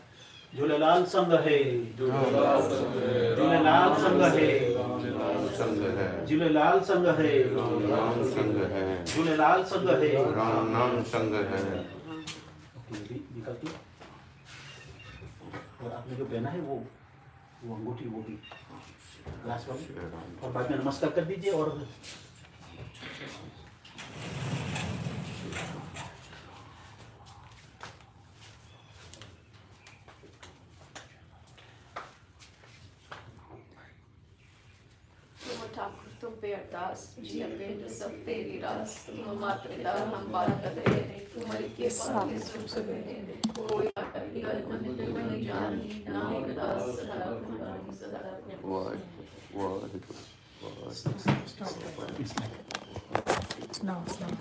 Jhulelal संग है, झूलेलाल संग है, झूलेलाल संग है, झूलेलाल संग है, झूलेलाल संग है, राम नाम संग है। निकलती और आपने जो पहना है वो अंगूठी वो भी ग्लास वाली और बाद में नमस्कार कर दीजिए और तुम पेरदास जिया पेट सब तेरी रास तुम मातृदा हम बात करे तुम्हारी के पास सुख सके कोई अपनी गल मन नहीं जानी नाम दास सदा तुम्हारी सदा What? No, it's not.